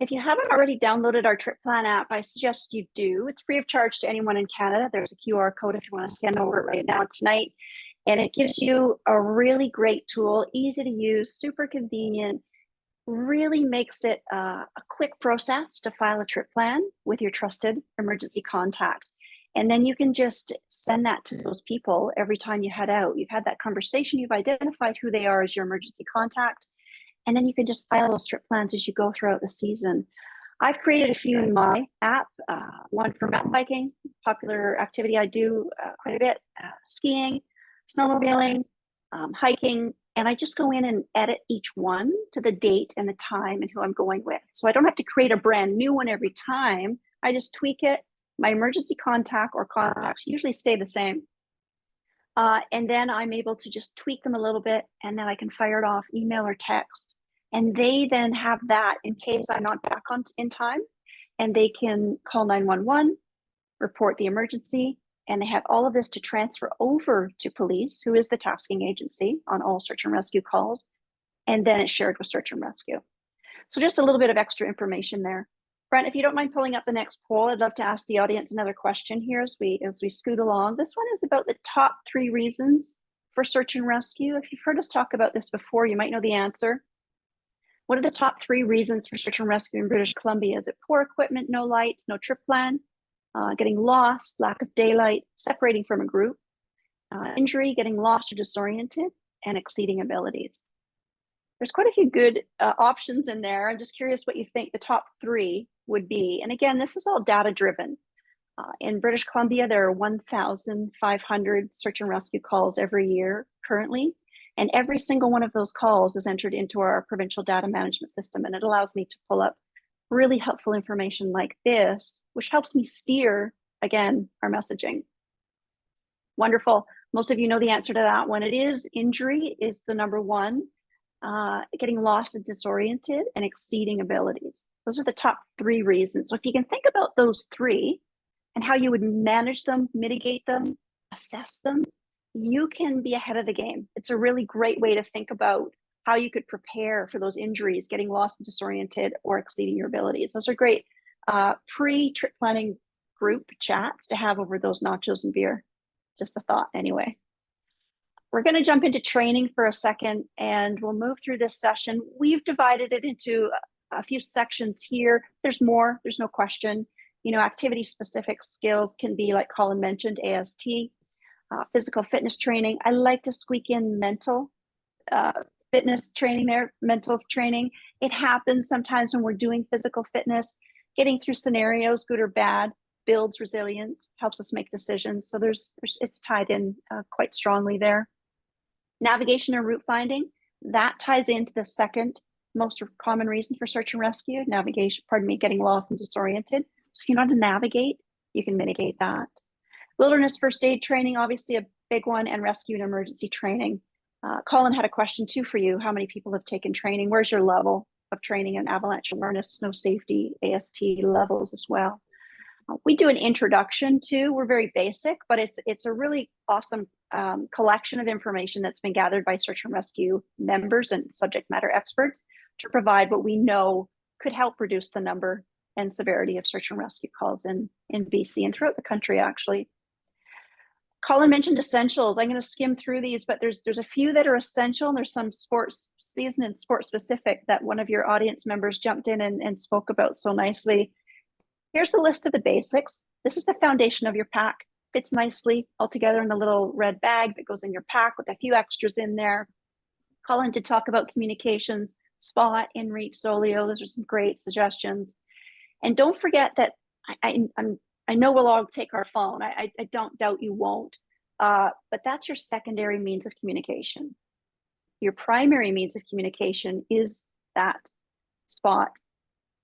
If you haven't already downloaded our trip plan app, I suggest you do. It's free of charge to anyone in Canada. There's a QR code if you want to scan over it right now tonight. And it gives you a really great tool, easy to use, super convenient, really makes it a quick process to file a trip plan with your trusted emergency contact. And then you can just send that to those people every time you head out. You've had that conversation, you've identified who they are as your emergency contact. And then you can just file those trip plans as you go throughout the season. I've created a few in my app, one for mountain biking, popular activity I do quite a bit, skiing, snowmobiling, hiking, and I just go in and edit each one to the date and the time and who I'm going with. So I don't have to create a brand new one every time. I just tweak it. My emergency contact or contacts usually stay the same. And then I'm able to just tweak them a little bit, and then I can fire it off email or text. And they then have that in case I'm not back in time, and they can call 911, report the emergency, and they have all of this to transfer over to police, who is the tasking agency on all search and rescue calls. And then it's shared with search and rescue. So just a little bit of extra information there. Brent, if you don't mind pulling up the next poll, I'd love to ask the audience another question here as we scoot along. This one is about the top 3 reasons for search and rescue. If you've heard us talk about this before, you might know the answer. What are the top 3 reasons for search and rescue in British Columbia? Is it poor equipment, no lights, no trip plan, getting lost, lack of daylight, separating from a group, injury, getting lost or disoriented, and exceeding abilities? There's quite a few good options in there. I'm just curious what you think the top 3 would be. And again, this is all data driven. In British Columbia, there are 1,500 search and rescue calls every year currently. And every single one of those calls is entered into our provincial data management system. And it allows me to pull up really helpful information like this, which helps me steer, again, our messaging. Wonderful. Most of you know the answer to that one. It is injury is the number one, getting lost and disoriented, and exceeding abilities. Those are the top 3 reasons. So if you can think about those 3 and how you would manage them, mitigate them, assess them, you can be ahead of the game. It's a really great way to think about how you could prepare for those injuries, getting lost and disoriented, or exceeding your abilities. Those are great pre-trip planning group chats to have over those nachos and beer. Just a thought anyway. We're going to jump into training for a second, and we'll move through this session. We've divided it into a few sections here. There's more, there's no question. You know, activity specific skills can be, like Colin mentioned, AST, physical fitness training. I like to squeak in mental fitness training there, mental training. It happens sometimes when we're doing physical fitness, getting through scenarios, good or bad, builds resilience, helps us make decisions. So it's tied in quite strongly there. Navigation and route finding, that ties into the second most common reason for search and rescue, getting lost and disoriented. So if you know how to navigate, you can mitigate that. Wilderness first aid training, obviously a big one, and rescue and emergency training. Colin had a question too for you. How many people have taken training? Where's your level of training in avalanche awareness, snow safety, AST levels as well? We do an introduction too. We're very basic, but it's a really awesome collection of information that's been gathered by search and rescue members and subject matter experts to provide what we know could help reduce the number and severity of search and rescue calls in BC and throughout the country, actually. Colin mentioned essentials. I'm going to skim through these, but there's a few that are essential, and there's some sports season and sport specific that one of your audience members jumped in and spoke about so nicely. Here's the list of the basics. This is the foundation of your pack. Fits nicely all together in the little red bag that goes in your pack with a few extras in there. Colin did talk about communications, spot, inReach, Zoleo. Those are some great suggestions. And don't forget that I know we'll all take our phone. I don't doubt you won't, but that's your secondary means of communication. Your primary means of communication is that spot,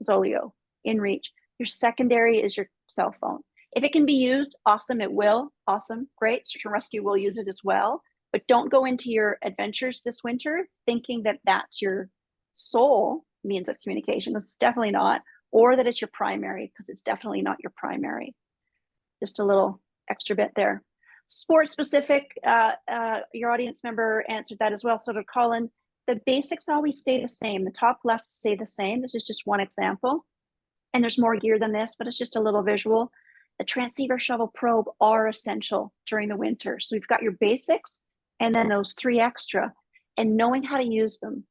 Zoleo, inReach. Your secondary is your cell phone. If it can be used, awesome, it will. Awesome, great. Search and rescue will use it as well. But don't go into your adventures this winter thinking that that's your sole means of communication. This is definitely not. Or that it's your primary, because it's definitely not your primary. Just a little extra bit there. Sport specific, your audience member answered that as well. So to Colin, the basics always stay the same. The top left stay the same. This is just one example. And there's more gear than this, but it's just a little visual. The transceiver, shovel, probe are essential during the winter. So we've got your basics and then those 3 extra, and knowing how to use them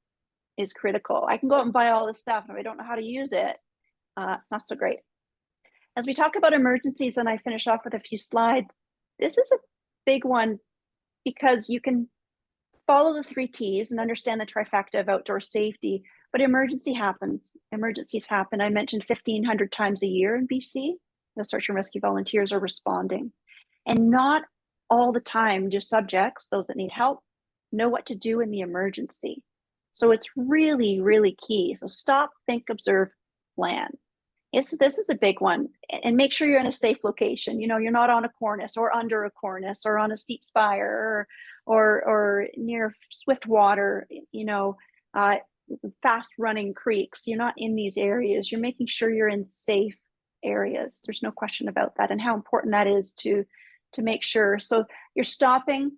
is critical. I can go out and buy all this stuff, and if I don't know how to use it, it's not so great. As we talk about emergencies, and I finish off with a few slides, this is a big one because you can follow the 3 T's and understand the trifecta of outdoor safety, but emergencies happen. I mentioned 1,500 times a year in BC. The search and rescue volunteers are responding. And not all the time do subjects, those that need help, know what to do in the emergency. So it's really, really key. So stop, think, observe, plan. This is a big one, and make sure you're in a safe location. You know, you're not on a cornice or under a cornice or on a steep spire or near swift water, you know, fast running creeks. You're not in these areas. You're making sure you're in safe areas. There's no question about that, and how important that is to make sure. So you're stopping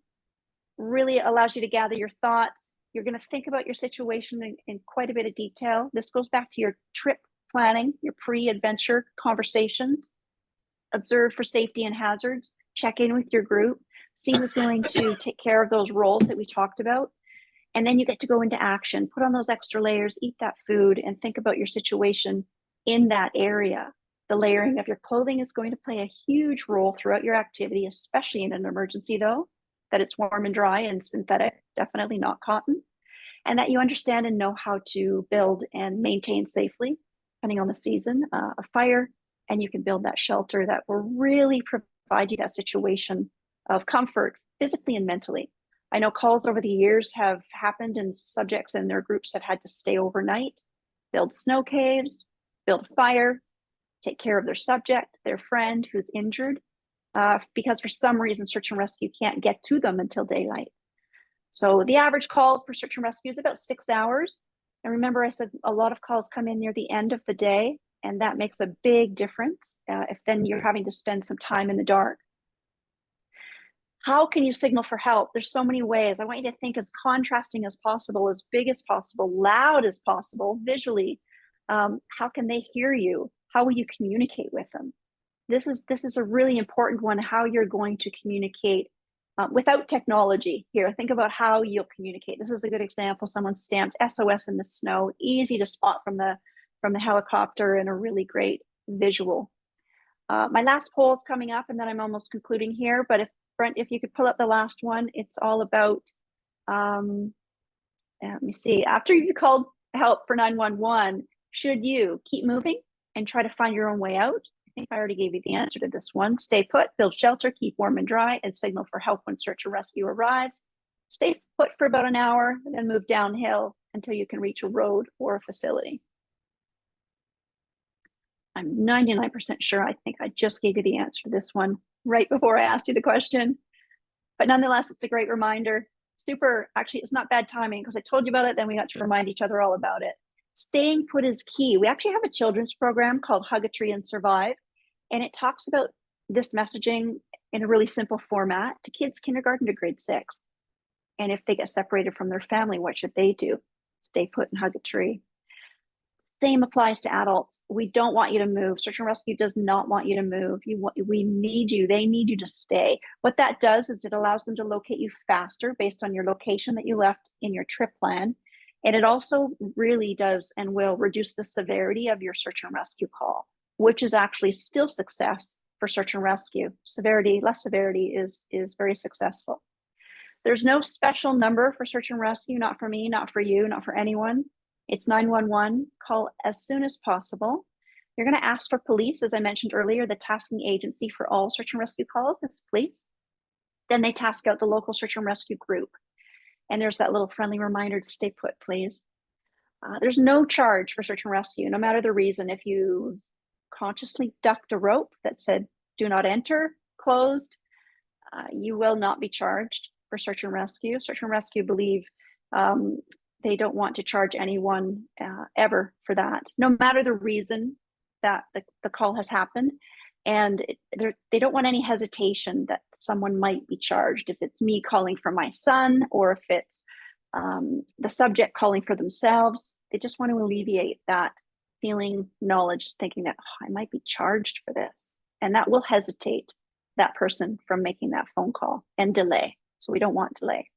really allows you to gather your thoughts. You're going to think about your situation in quite a bit of detail. This goes back to your trip planning, your pre-adventure conversations. Observe for safety and hazards. Check in with your group. See who's going to take care of those roles that we talked about. And then you get to go into action. Put on those extra layers, eat that food, and think about your situation in that area. The layering of your clothing is going to play a huge role throughout your activity, especially in an emergency, though, that it's warm and dry and synthetic, definitely not cotton, and that you understand and know how to build and maintain safely, depending on the season, a fire, and you can build that shelter that will really provide you that situation of comfort physically and mentally. I know calls over the years have happened and subjects and their groups have had to stay overnight, build snow caves, build a fire, take care of their subject, their friend who's injured, because for some reason search and rescue can't get to them until daylight. So the average call for search and rescue is about 6 hours. And remember, I said a lot of calls come in near the end of the day, and that makes a big difference if then you're having to spend some time in the dark. How can you signal for help? There's so many ways. I want you to think as contrasting as possible, as big as possible, loud as possible, visually. How can they hear you? How will you communicate with them? This is a really important one, how you're going to communicate without technology here. Think about how you'll communicate. This is a good example. Someone stamped SOS in the snow, easy to spot from the helicopter, and a really great visual. My last poll is coming up and then I'm almost concluding here, but Brent, if you could pull up the last one, it's all about, let me see, after you've called help for 911, should you keep moving and try to find your own way out? I think I already gave you the answer to this one. Stay put, build shelter, keep warm and dry, and signal for help when search and rescue arrives. Stay put for about an hour, and then move downhill until you can reach a road or a facility. I'm 99% sure I think I just gave you the answer to this one right before I asked you the question. But nonetheless, it's a great reminder. Actually, it's not bad timing because I told you about it, then we got to remind each other all about it. Staying put is key. We actually have a children's program called Hug a Tree and Survive, and it talks about this messaging in a really simple format to kids kindergarten to grade 6. And if they get separated from their family, what should they do? Stay put and hug a tree. Same applies to adults. We don't want you to move. Search and rescue does not want you to move. We need you. They need you to stay. What that does is it allows them to locate you faster based on your location that you left in your trip plan. And it also really does and will reduce the severity of your search and rescue call, which is actually still success for search and rescue. Less severity is very successful. There's no special number for search and rescue, not for me, not for you, not for anyone. It's 911. Call as soon as possible. You're going to ask for police, as I mentioned earlier, the tasking agency for all search and rescue calls is police. Then they task out the local search and rescue group. And there's that little friendly reminder to stay put, please. There's no charge for search and rescue, no matter the reason. If you consciously ducked a rope that said, do not enter, closed, you will not be charged for search and rescue. Search and rescue believe they don't want to charge anyone ever for that, no matter the reason that the call has happened. And they don't want any hesitation that someone might be charged. If it's me calling for my son, or if it's the subject calling for themselves, they just want to alleviate that feeling, knowledge, thinking that I might be charged for this. And that will hesitate that person from making that phone call and delay. So we don't want delay.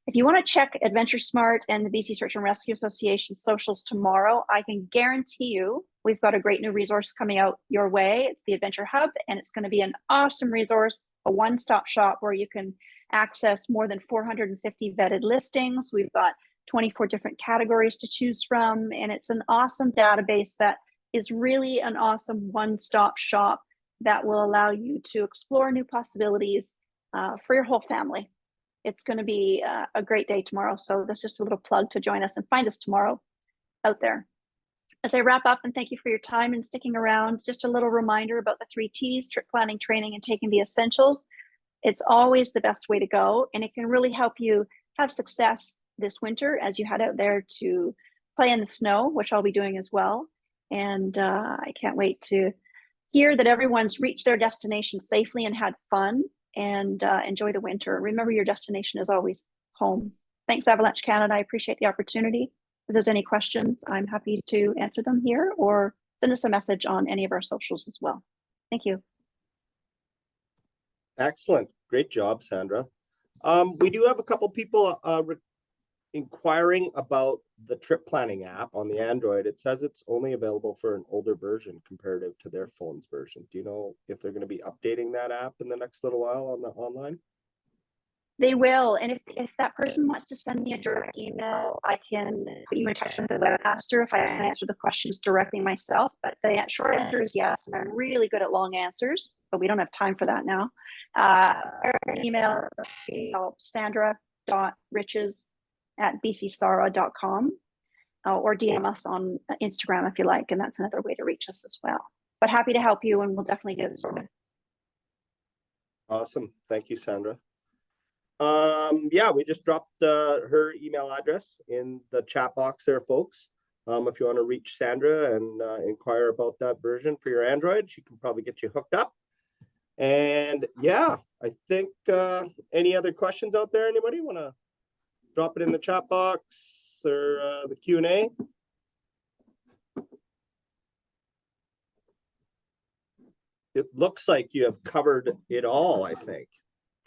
If you want to check AdventureSmart and the BC Search and Rescue Association socials tomorrow, I can guarantee you we've got a great new resource coming out your way. It's the Adventure Hub, and it's going to be an awesome resource, a one-stop shop where you can access more than 450 vetted listings. We've got 24 different categories to choose from, and it's an awesome database that is really an awesome one-stop shop that will allow you to explore new possibilities for your whole family. It's going to be a great day tomorrow. So that's just a little plug to join us and find us tomorrow out there. As I wrap up, and thank you for your time and sticking around, just a little reminder about the 3 T's, trip planning, training, and taking the essentials. It's always the best way to go, and it can really help you have success this winter as you head out there to play in the snow, which I'll be doing as well. And I can't wait to hear that everyone's reached their destination safely and had fun, and enjoy the winter. Remember, your destination is always home. Thanks, Avalanche Canada. I appreciate the opportunity. If there's any questions, I'm happy to answer them here, or send us a message on any of our socials as well. Thank you. Excellent. Great job, Sandra. We do have a couple people inquiring about the trip planning app on the Android. It says it's only available for an older version comparative to their phone's version. Do you know if they're going to be updating that app in the next little while on the online? They will. And if that person wants to send me a direct email, I can put you in touch with the webmaster if I can answer the questions directly myself. But the short answer is yes. And I'm really good at long answers, but we don't have time for that now. Email Sandra stoked.riches@bcsara.com, or DM us on Instagram if you like, and that's another way to reach us as well. But happy to help you, and we'll definitely get it sorted. Awesome. Thank you, Sandra. Yeah, we just dropped her email address in the chat box there, folks. If you want to reach Sandra and inquire about that version for your Android, she can probably get you hooked up. And yeah, I think any other questions out there? Anybody want to drop it in the chat box or the Q&A? It looks like you have covered it all, I think.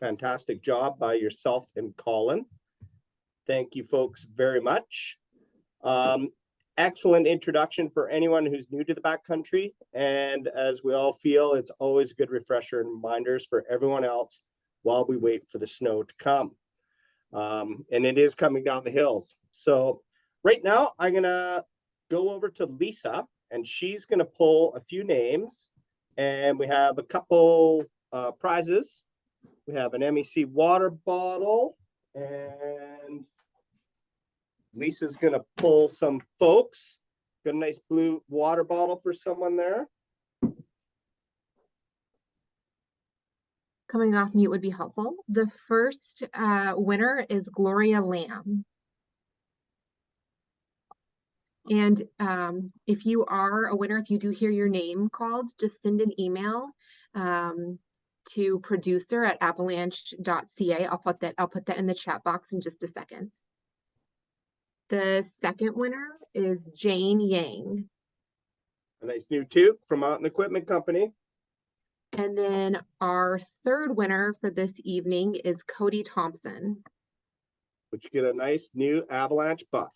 Fantastic job by yourself and Colin. Thank you folks very much. Excellent introduction for anyone who's new to the backcountry. And as we all feel, it's always a good refresher and reminders for everyone else while we wait for the snow to come. And it is coming down the hills. So right now I'm gonna go over to Lisa and she's gonna pull a few names, and we have a couple prizes. We have an MEC water bottle, and Lisa's gonna pull some folks. Got a nice blue water bottle for someone there. Coming off mute would be helpful. The first winner is Gloria Lamb. And if you are a winner, if you do hear your name called, just send an email to producer@avalanche.ca. I'll put that in the chat box in just a second. The second winner is Jane Yang. A nice new toque from Mountain Equipment Company. And then our third winner for this evening is Cody Thompson. Which you get a nice new Avalanche buff.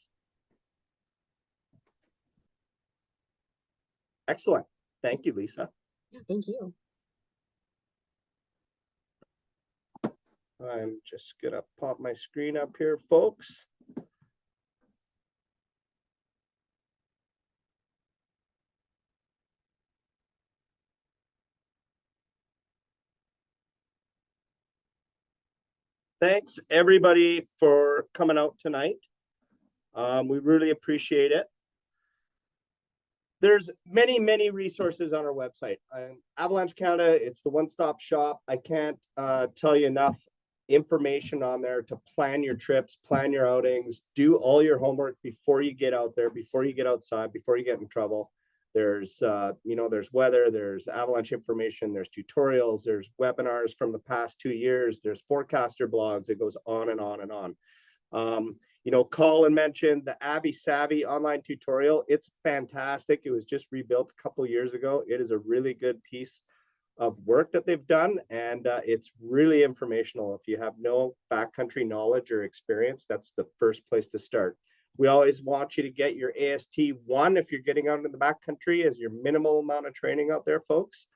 Excellent. Thank you, Lisa. Yeah, thank you. I'm just gonna pop my screen up here, folks. Thanks everybody for coming out tonight. We really appreciate it. There's many resources on our website. Avalanche Canada, it's the one-stop shop. I can't tell you enough information on there to plan your trips, plan your outings, do all your homework before you get out there, before you get outside, before you get in trouble. There's there's weather, there's avalanche information, there's tutorials, there's webinars from the past 2 years, there's forecaster blogs. It goes on and on and on. Colin mentioned the Abby Savvy online tutorial. It's fantastic. It was just rebuilt a couple years ago. It is a really good piece of work that they've done, and it's really informational. If you have no backcountry knowledge or experience, that's the first place to start. We always want you to get your AST1 if you're getting out in the backcountry as your minimal amount of training out there, folks.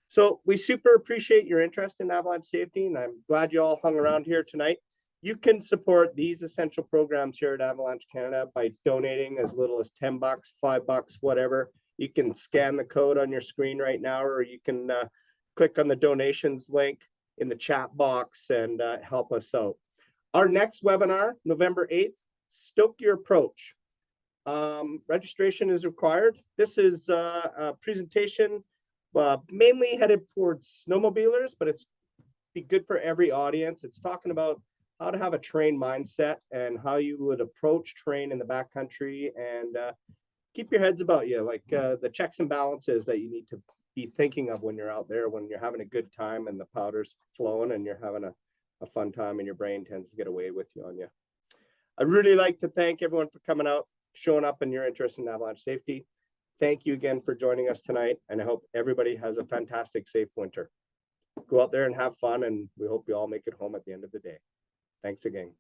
So we super appreciate your interest in avalanche safety, and I'm glad you all hung around here tonight. You can support these essential programs here at Avalanche Canada by donating as little as $10, $5, whatever. You can scan the code on your screen right now, or you can click on the donations link in the chat box and help us out. Our next webinar, November 8th, Stoke Your Approach. Registration is required. This is a presentation mainly headed towards snowmobilers, but it's be good for every audience. It's talking about how to have a train mindset and how you would approach terrain in the backcountry and keep your heads about you, like the checks and balances that you need to be thinking of when you're out there, when you're having a good time and the powder's flowing and you're having a fun time and your brain tends to get away with you on you. I'd really like to thank everyone for coming out, showing up and your interest in avalanche safety. Thank you again for joining us tonight, and I hope everybody has a fantastic, safe winter. Go out there and have fun, and we hope you all make it home at the end of the day. Thanks again.